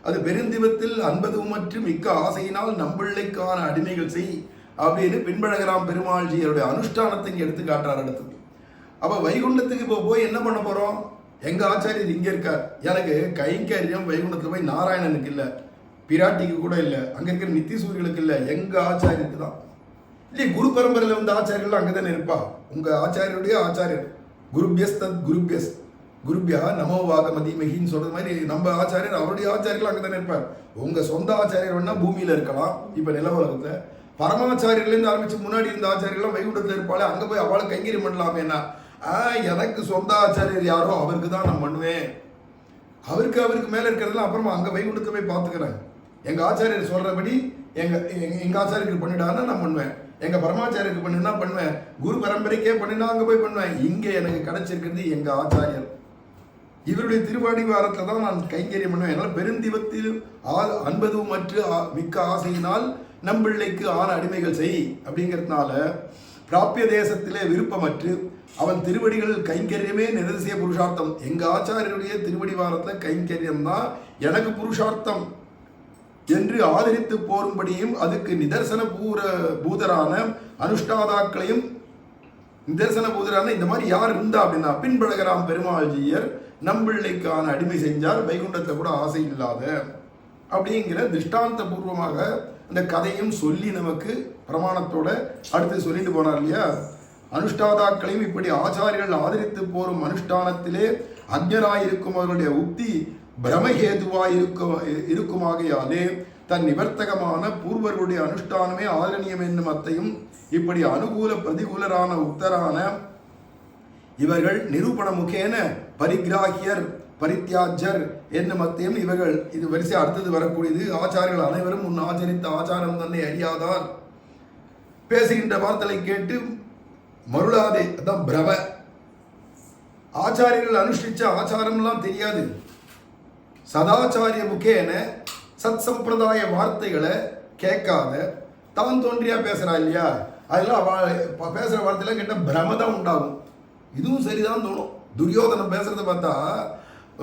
அது பெருந்தீபத்தில் அன்பதுமற்று மிக்க ஆசையினால் நம்பிள்ளைக்கான அடிமைகள் செய் அப்படின்னு பின்பழகராம் பெருமாள்ஜியருடைய அனுஷ்டானத்தை இங்க எடுத்து காட்டுறார் அடுத்தது. அப்ப வைகுண்டத்துக்கு இப்போ போய் என்ன பண்ண போறோம்? எங்க ஆச்சாரியர் இங்க இருக்கார், எனக்கு கைங்கரியம் வைகுண்டத்துல போய் நாராயணனுக்கு இல்ல, பிராட்டிக்கு கூட இல்ல, அங்க இருக்கிற நித்திசூரிகளுக்கு இல்ல, எங்க ஆச்சாரியருக்கு தான். இல்லையே குரு பரம்பரையில வந்து ஆச்சாரியர்கள் அங்கதானே இருப்பா. உங்க ஆச்சாரியருடைய ஆச்சாரியர் குருபியஸ் தத் குருபியஸ் குருபியா நமோ வாகமதி மகின்னு சொல்றது மாதிரி நம்ம ஆச்சாரியர் அவருடைய ஆச்சாரியர்கள் அங்கே தானே இருப்பார். உங்க சொந்த ஆச்சாரியர் வேணா பூமியில இருக்கலாம், இப்ப நில உலகத்துல. பரமாச்சாரியர்லேருந்து ஆரம்பிச்சு முன்னாடி இருந்த ஆச்சாரியர்கள்லாம் வைகுண்டத்துல இருப்பாளே, அங்க போய் அவளை கைங்கரியம் பண்ணலாமே. என்ன எனக்கு சொந்த ஆச்சாரியர் யாரோ அவருக்கு தான் நான் பண்ணுவேன், அவருக்கு மேல இருக்கிறதுலாம் அப்புறமா அங்க வைகுண்டத்தை போய் பார்த்துக்கிறேன். எங்க ஆச்சாரியர் சொல்றபடி எங்க ஆச்சாரியருக்கு பண்ணிட்டாருன்னா நான் பண்ணுவேன், எங்க பரமாச்சாரியருக்கு பண்ணினா பண்ணுவேன், குரு பரம்பரைக்கே பண்ணினா அங்க போய் பண்ணுவேன். இங்க எனக்கு கிடைச்சிருக்கிறது எங்க ஆச்சாரியர், இவருடைய திருவாடி வாரத்துல தான் நான் கைங்கரியம் பண்ணுவேன். என்னால் பெருந்தீபத்தில் அன்பதும் மற்ற மிக்க ஆசையினால் நம்பிள்ளைக்கு ஆன அடிமைகள் செய் அப்படிங்கிறதுனால பிராபிய தேசத்திலே விருப்பமற்று அவன் திருவடிகள் கைங்கரியமே நிரதிசிய புருஷார்த்தம். எங்க ஆச்சாரியருடைய திருவடி வாரத்துல கைங்கரியம் தான் எனக்கு புருஷார்த்தம் என்று ஆதரித்து போரும்படியும் அதுக்கு நிதர்சன பூதரான அனுஷ்டாதாக்களையும் நிதர்சன பூதரான இந்த மாதிரி யார் இருந்தா அப்படின்னா பின்பழகராம் பெருமாள்ஜியர் நம்பிள்ளைக்கான அடிமை செஞ்சார், வைகுண்டத்தை கூட ஆசை இல்லாத அப்படிங்கிற திருஷ்டாந்த பூர்வமாக அந்த கதையும் சொல்லி நமக்கு பிரமாணத்தோட அடுத்து சொல்லிட்டு போனார் இல்லையா. அனுஷ்டாதாக்களையும் இப்படி ஆச்சாரியர்கள் ஆதரித்து போரும் அனுஷ்டானத்திலே அஞ்ஞராயிருக்கும் அவர்களுடைய உக்தி பிரமஹேதுவாய் இருக்குமாகையாலே தன் நிவர்த்தகமான பூர்வர்களுடைய அனுஷ்டானமே ஆதரணியம் என்னும் அத்தையும் இப்படி அனுகூல பிரதிகூலரான உக்தரான இவர்கள் நிரூபண முகேன பரிகிராகியர் பரித்தியாஜர் என்னும் அத்தையும் இவர்கள் இது வரிசை அடுத்தது வரக்கூடியது. ஆச்சாரியர்கள் அனைவரும் உன் ஆச்சரித்த ஆச்சாரம் தன்னை அறியாதார், பேசுகின்ற வார்த்தைகளை கேட்டு மருளாதே, அதான் பிரம. ஆச்சாரியர்கள் அனுஷ்டிச்ச ஆச்சாரம்லாம் தெரியாது. சதாச்சாரிய முகேன சத் சம்பிரதாய வார்த்தைகளை கேட்காத தான் தோன்றியா பேசுறா இல்லையா, அதெல்லாம் பேசுற வார்த்தையில கேட்ட பிரமதான் உண்டாகும். இதுவும் சரிதான் தோணும். துரியோதனம் பேசுறத பார்த்தா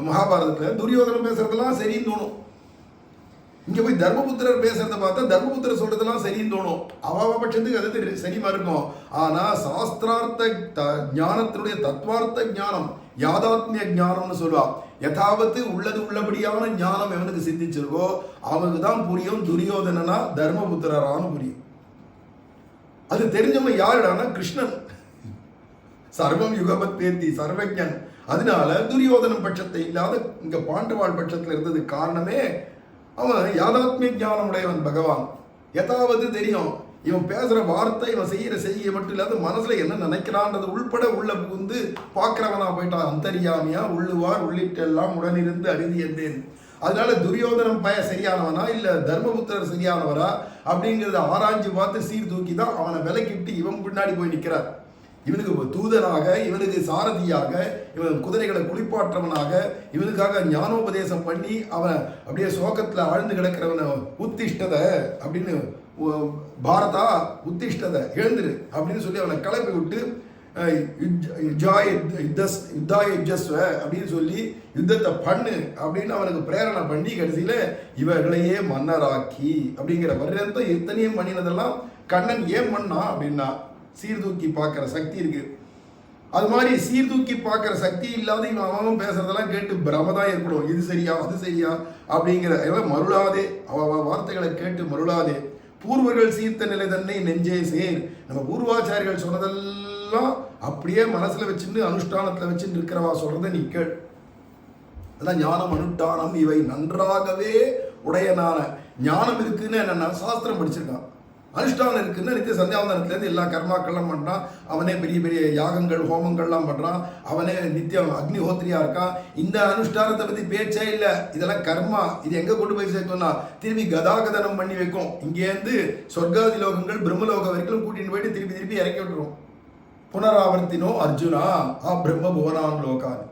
மகாபாரதத்துல துரியோதனம் பேசுறதெல்லாம் சரின்னு தோணும். இங்க போய் தர்மபுத்திரர் பேசுறத பார்த்தா தர்மபுத்திரர் சொல்றதெல்லாம் சரின்னு தோணும். பட்சத்துக்கு அது சரிமா இருக்கும். ஆனா சாஸ்திரார்த்த ஞானத்தினுடைய தத்துவார்த்த ஞானம் யாதாத்மிய ஞானம்னு சொல்லுவா. யதாவத்து உள்ளது உள்ளபடியான ஞானம் எவனுக்கு சிந்திச்சிருக்கோ அவனுக்கு தான் புரியும் துரியோதனனா தர்மபுத்திரரானு புரியும். அது தெரிஞ்சவன் யாருடானா கிருஷ்ணன், சர்வம் யுகபத் பேத்தி சர்வஜன். அதனால துரியோதனம் பட்சத்தை இல்லாத இங்க பாண்டவாள் பட்சத்துல இருந்தது காரணமே அவன் யாதாத்மிய ஞானம் உடையவன் பகவான். எதாவது தெரியும் இவன் பேசுற வார்த்தை, இவன் செய்யற செய்கை மட்டும் இல்லாத மனசுல என்ன நினைக்கிறான்றது உள்பட உள்ள புகுந்து பார்க்கிறவனா போயிட்டான். அந்தரியாமியா உள்ளுவார் உள்ளிட்டெல்லாம் உடனிருந்து அருதி என்றேன். அதனால துரியோதனம் சரியானவனா இல்ல தர்மபுத்திரர் சரியானவரா அப்படிங்கிறத ஆராய்ஞ்சு பார்த்து சீர்தூக்கி தான் அவனை விலக்கிட்டு இவன் பின்னாடி போய் நிற்கிறார். இவனுக்கு தூதனாக, இவனுக்கு சாரதியாக, இவன் குதிரைகளை குளிப்பாற்றவனாக, இவனுக்காக ஞானோபதேசம் பண்ணி அவன் அப்படியே சோகத்தில் ஆழ்ந்து கிடக்கிறவனை உத்திஷ்டத அப்படின்னு, பாரதா உத்திஷ்டத எழுந்துரு அப்படின்னு சொல்லி அவனை கிளப்பி விட்டு அப்படின்னு சொல்லி யுத்தத்தை பண்ணு அப்படின்னு அவனுக்கு பிரேரணை பண்ணி கடைசியில இவர்களையே மன்னராக்கி அப்படிங்கிற பர்யந்தம் எத்தனையும் பண்ணினதெல்லாம் கண்ணன் ஏன் பண்ணா அப்படின்னா சீர்தூக்கி பார்க்கிற சக்தி இருக்கு. அது மாதிரி சீர்தூக்கி பார்க்கிற சக்தி இல்லாத இவன் அவன் பேசுறதெல்லாம் கேட்டு பிரமதான் ஏற்படும். இது சரியா அது சரியா அப்படிங்கிற மருளாதே, அவ வார்த்தைகளை கேட்டு மருளாதே. பூர்வர்கள் சீர்த்த நிலை தன்னை நெஞ்சே சேர். நம்ம பூர்வாச்சாரிகள் சொன்னதெல்லாம் அப்படியே மனசுல வச்சுட்டு அனுஷ்டானத்துல வச்சுட்டு இருக்கிறவா சொல்றதை நீ கேள். அதெல்லாம் ஞானம் அனுஷ்டானம் இவை நன்றாகவே உடையனான ஞானம் இருக்குன்னு என்னன்னா சாஸ்திரம் படிச்சிருக்கான். அனுஷ்டானம் இருக்குன்னா நித்திய சந்தியாவந்தனத்துலேருந்து எல்லா கர்மாக்கள்லாம் பண்ணுறான். அவனே பெரிய பெரிய யாகங்கள் ஹோமங்கள்லாம் பண்ணுறான். அவனே நித்தியம் அக்னிஹோத்திரியா இருக்கான். இந்த அனுஷ்டானத்தை பற்றி பேச்சே இல்லை. இதெல்லாம் கர்மா. இது எங்கே கொண்டு போய் சேர்க்கணும்னா திரும்பி கதாகதனம் பண்ணி வைக்கும். இங்கேருந்து சொர்க்காதி லோகங்கள் பிரம்மலோகம் வரைக்கும் கூட்டின்னு போயிட்டு திருப்பி திருப்பி இறக்கி விட்டுரும். புனராவர்த்தினோ அர்ஜுனா பிரம்ம புவனான் லோகான்.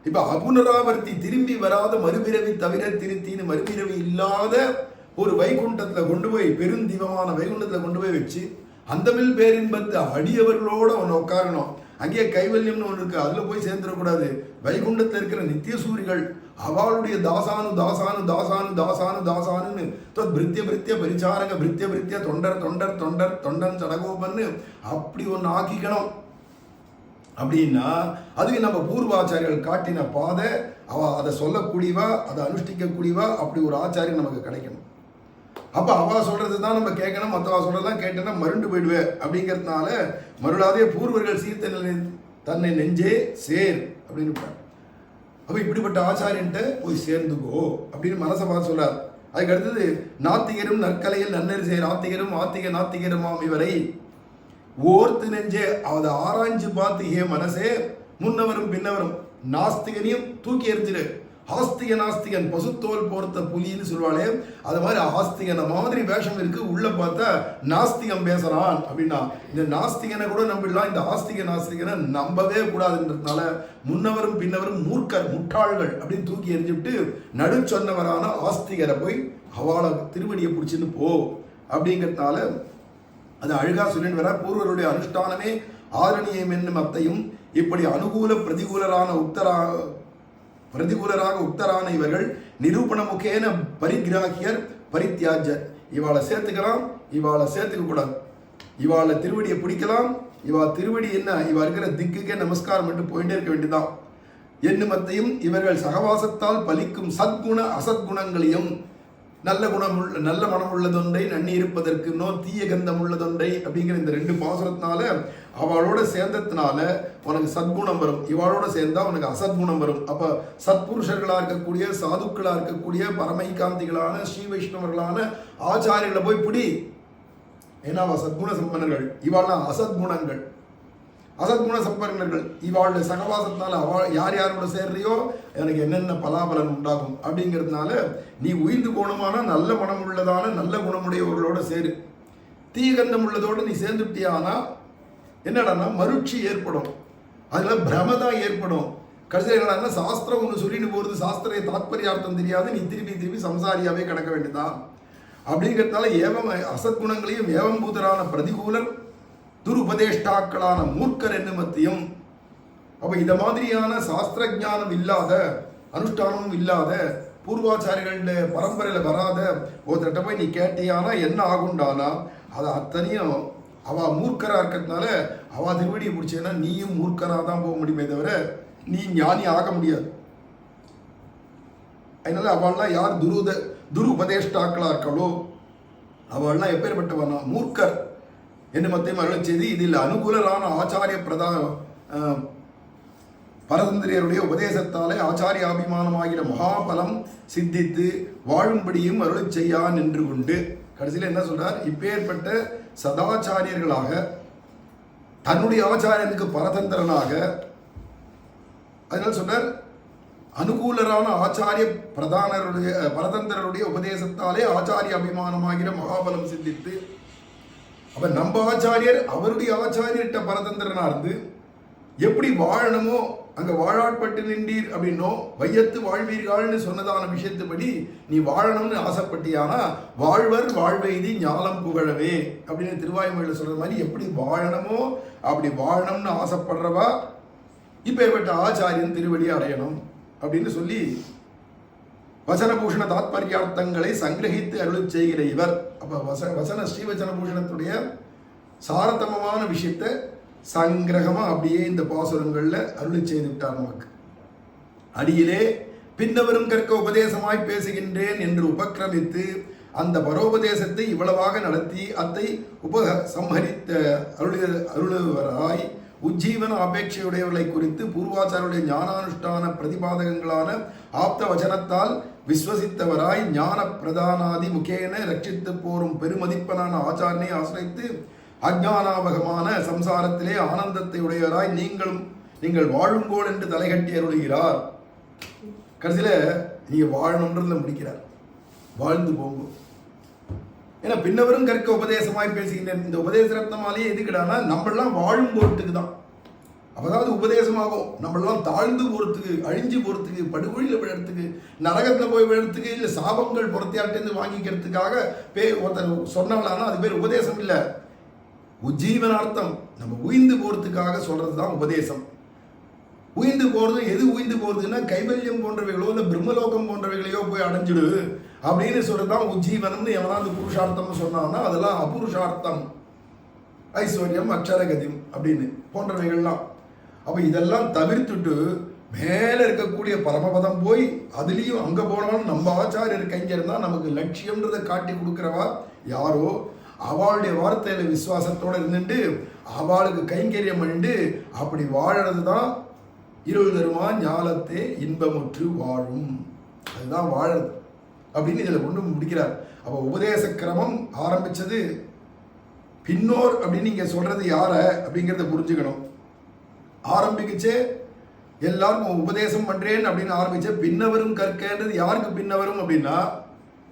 இப்போ அபுனராவர்த்தி திரும்பி வராத மறுபிறவி தவிர திருத்தின்னு மறுபிறவி இல்லாத ஒரு வைகுண்டத்தில் கொண்டு போய் பெருந்தீபமான வைகுண்டத்தில் கொண்டு போய் வச்சு அந்தமில் பேரின்பத்தை அடியவர்களோட ஒன்று உட்காரணும். அங்கேயே கைவல்யம்னு ஒன்று இருக்கு, அதில் போய் சேர்ந்துடக்கூடாது. வைகுண்டத்தில் இருக்கிற நித்திய சூரிகள் அவளுடைய தாசானு தாசானு தாசானு தாசானு தாசானுன்னு பிரித்திய பிரித்திய பரிச்சாரக பிரித்திய பிரித்திய தொண்டர் தொண்டர் தொண்டர் தொண்டன் சடகோபன்னு அப்படி ஒன்று ஆக்கிக்கணும். அப்படின்னா அதுக்கு நம்ம பூர்வாச்சாரியர்கள் காட்டின பாதை, அதை சொல்லக்கூடியவா, அதை அனுஷ்டிக்கக்கூடியவா, அப்படி ஒரு ஆச்சாரியம் நமக்கு கிடைக்கணும். அப்போ அவா சொல்றது தான் நம்ம கேட்கணும். மற்றவா சொல்றதெல்லாம் கேட்டேன்னா மருண்டு போயிடுவேன். அப்படிங்கிறதுனால மருளாதே பூர்வர்கள் சீர்த்த நிலை தன்னை நெஞ்சே சேர் அப்படின்னு. அப்போ இப்படிப்பட்ட ஆச்சாரியன்ட்ட போய் சேர்ந்துக்கோ அப்படின்னு மனசை பார்த்து சொல்றார். அதுக்கு அடுத்தது நாத்திகரும் நற்கலையில் நன்னறி சேர் ஆத்திகரும் ஆத்திக நாத்திகருமாம் இவரை ஓர்த்து நெஞ்சே. அதை ஆராய்ஞ்சு பார்த்து ஏ மனசே முன்னவரும் பின்னவரும் நாஸ்திகனையும் தூக்கி எறிஞ்சிரு. ஆஸ்திக நாஸ்திகன் பசுத்தோல் போர்த்த புலின்னு சொல்லுவாளே, அது மாதிரி ஆஸ்திகனை மாதிரி வேஷம் இருக்கு. உள்ள பார்த்தா நாஸ்திகம் பேசுறான் அப்படின்னா இந்த நாஸ்திகனை கூட நம்பிடலாம், இந்த ஆஸ்திக நாஸ்திகனை நம்பவே கூடாதுன்றதுனால முன்னவரும் பின்னவரும் மூர்க்கர் முட்டாள்கள் அப்படின்னு தூக்கி எறிஞ்சுட்டு நடு சொன்னவரான ஆஸ்திகரை போய் அவளை திருவடியை பிடிச்சின்னு போ அப்படிங்கிறதுனால அது அழகா சொல்லிட்டு வர. பூர்வருடைய அனுஷ்டானமே ஆரணியம் என்னும் அத்தையும் இப்படி அனுகூல பிரதிகூலராக உக்தரான இவர்கள் நிரூபண முகேன பரிகிராகியர் பரித்தியாஜர். இவாளை சேர்த்துக்கலாம், இவாளை சேர்த்துக்க கூடாது. இவாளை திருவடியை பிடிக்கலாம், இவா திருவடி என்ன இவா இருக்கிற திக்குக்கே நமஸ்காரம் மட்டும் போயிட்டே இருக்க வேண்டியதான். என்னுமத்தையும் இவர்கள் சகவாசத்தால் பலிக்கும் சத்குண அசத்குணங்களையும் நல்ல நல்ல மனம் உள்ளதொன்றை நன்னி இருப்பதற்கு தீய கந்தம் உள்ளதொன்றை அப்படிங்கிற இந்த ரெண்டு பாசுரத்தினால அவளோட சேர்ந்ததுனால உனக்கு சத்குணம் வரும், இவாளோட சேர்ந்தா உனக்கு அசத்குணம் வரும். அப்ப சத்புருஷர்களா இருக்கக்கூடிய சாதுக்களா இருக்கக்கூடிய பரமைகாந்திகளான ஸ்ரீ வைஷ்ணவர்களான ஆச்சாரியர்களை போய் பிடி. ஏன்னா அவ சத்குண சம்பன்னர்கள், இவாள்லாம் அசத்குணங்கள். அசத்குண சம்பன்னர்கள் இவாளுடைய சகவாசத்தினால அவள் யார் யாரோட சேர்றியோ எனக்கு என்னென்ன பலாபலன் உண்டாகும் அப்படிங்கிறதுனால நீ உயிர்ந்து போகணுமான நல்ல மனம் உள்ளதான நல்ல குணமுடையவர்களோட சேரு. தீகந்தம் உள்ளதோடு நீ சேர்ந்துட்டியானா என்னடானா மருட்சி ஏற்படும், அதுல பிரமதான் ஏற்படும். கடைசியில் என்னடா சாஸ்திரம் ஒன்று சொல்லிட்டு போகிறது, சாஸ்திர தாத்பரியார்த்தம் தெரியாது, நீ திருப்பி திருப்பி சம்சாரியாவே கிடக்க வேண்டியதான். அப்படிங்கிறதுனால ஏவம் அசத்குணங்களையும் ஏவம் பூதரான பிரதிகூலர் துருபதேஷ்டாக்களான மூர்க்கர் என்னுமத்தையும். அப்ப இந்த மாதிரியான சாஸ்திர ஞானம் இல்லாத அனுஷ்டானமும் இல்லாத பூர்வாச்சாரிகள பரம்பரையில வராத ஒருத்தட்ட போய் நீ கேட்டியானா என்ன ஆகுண்டானா அதை அத்தனையும் அவ மூர்க்கரா இருக்கிறதுனால அவ திருவடியை பிடிச்சேன்னா நீயும் மூர்க்கரா தான் போக முடியுமே தவிர நீ ஞானி ஆக முடியாது. அதனால அவள்லாம் யார் துருபதேஷ்டாக்களா இருக்காளோ அவள்லாம் எப்பேற்பட்டவனா மூர்க்கர் என்று மத்தியம் அருள் செய்து இதில் அனுகூலரான ஆச்சாரிய பரதந்திரியருடைய உபதேசத்தாலே ஆச்சாரியாபிமானமாகிற மகாபலம் சித்தித்து வாழும்படியும் அருள் செய்யான் என்று கொண்டு கடைசியில் என்ன சொல்றார்? இப்பேற்பட்ட சதாச்சாரியர்களாக தன்னுடைய ஆச்சாரியனுக்கு பரதந்திரனாக, அதனால சொன்னார் அனுகூலரான ஆச்சாரிய பரதந்திரருடைய உபதேசத்தாலே ஆச்சாரிய அபிமானமாகிற மகாபலம் சிந்தித்து, அப்ப நம்ம ஆச்சாரியர் அவருடைய ஆச்சாரியர்கிட்ட பரதந்திரனா இருந்து எப்படி வாழணுமோ அங்க வாழாட்பட்டு நின்றீர் அப்படின்னோ வையத்து வாழ்வீர்கள்னு சொன்னதான விஷயத்துப்படி நீ வாழணும்னு ஆசைப்பட்டியானா வாழ்வர் வாழ்வெய்தி ஞாலம் புகழவே அப்படின்னு திருவாய்மொழியில் சொல்ற மாதிரி எப்படி வாழணுமோ அப்படி வாழணும்னு ஆசைப்படுறவா இப்பேற்பட்ட ஆச்சாரியன் திருவடி அடையணும் அப்படின்னு சொல்லி வசனபூஷண தாத்பர்யார்த்தங்களை சங்கிரகித்து அருள் செய்கிற இவர். அப்ப ஸ்ரீவச்சனபூஷணத்துடைய சாரதமமான விஷயத்தை சங்கிரகமா அப்படியே இந்த பாசுரங்கள்ல அருள் செய்து விட்டார் நமக்கு. அடியிலே பின்னவரும் கற்க உபதேசமாய் பேசுகின்றேன் என்று உபக்கிரமித்து அந்த பரோபதேசத்தை இவ்வளவாக நடத்தி அத்தை உபசம்ஹரித்த அருளுவராய் உஜ்ஜீவன அபேட்சையுடையவர்களை குறித்து பூர்வாச்சாரருடைய ஞானானுஷ்டான பிரதிபாதகங்களான ஆப்த வச்சனத்தால் விஸ்வசித்தவராய் ஞான பிரதானாதி முகேன ரட்சித்து போரும் பெருமதிப்பனான ஆச்சாரனை ஆசிரித்து அஜ்ஞானாவகமான சம்சாரத்திலே ஆனந்தத்தை உடையவராய் நீங்கள் வாழுங்கோள் என்று தலைகட்டி அருளுகிறார். கடைசியில நீங்க வாழணும்ன்றதுல முடிக்கிறார், வாழ்ந்து போங்க. ஏன்னா பின்னவரும் கற்க உபதேசமாய் பேசுகின்றேன். இந்த உபதேச ரத்னமாலேயே எதுக்கிடானா நம்மளாம் வாழும் போறதுக்கு தான். அப்பதாவது உபதேசமாகும் நம்மளாம் தாழ்ந்து போறதுக்கு, அழிஞ்சு போறதுக்கு, படுகொழியில் விழறதுக்கு, நரகத்தில் போய் விழறதுக்கு, இல்லை சாபங்கள் புறத்தையாட்டேருந்து வாங்கிக்கிறதுக்காக ஒருத்தர் சொன்னாங்கன்னா அது பேர் உபதேசம் இல்லை, உஜ்ஜீவனார்த்தம். நம்ம உயிர்ந்து போறதுக்காக சொல்றது தான் உபதேசம். உயிர்ந்து போறது எது உயிர்ந்து போறதுன்னா கைவல்யம் போன்றவைகளோ இல்லை பிரம்மலோகம் போன்றவைகளையோ போய் அடைஞ்சிடு அப்படின்னு சொல்றதுதான் உஜ்ஜீவனம்னு எவனாவது புருஷார்த்தம்னு சொன்னான்னா அதெல்லாம் அபுருஷார்த்தம், ஐஸ்வர்யம் அக்ஷரகதிம் அப்படின்னு போன்றவைகள்லாம். அப்ப இதெல்லாம் தவிர்த்துட்டு மேல இருக்கக்கூடிய பரமபதம் போய் அதுலேயும் அங்க போனாலும் நம்ம ஆச்சாரியர் கைஞ்சிருந்தா நமக்கு லட்சியம்ன்றதை காட்டி கொடுக்குறவா யாரோ அவளுடைய வார்த்தையில விசுவாசத்தோட இருந்துட்டு அவளுக்கு கைங்கரியம் பண்ணிட்டு அப்படி வாழறது தான் இருள் தருமா ஞாலத்தே இன்பமுற்று வாழும். அதுதான் வாழறது அப்படின்னு இதுல கொண்டு முடிக்கிறார். அப்ப உபதேச கிரமம் ஆரம்பிச்சது பின்னோர் அப்படின்னு நீங்க சொல்றது யார அப்படிங்கிறத புரிஞ்சுக்கணும். ஆரம்பிக்குச்சே எல்லாருக்கும் உபதேசம் பண்றேன் அப்படின்னு ஆரம்பிச்ச பின்னவரும் கற்கன்றது யாருக்கு பின்னவரும் அப்படின்னா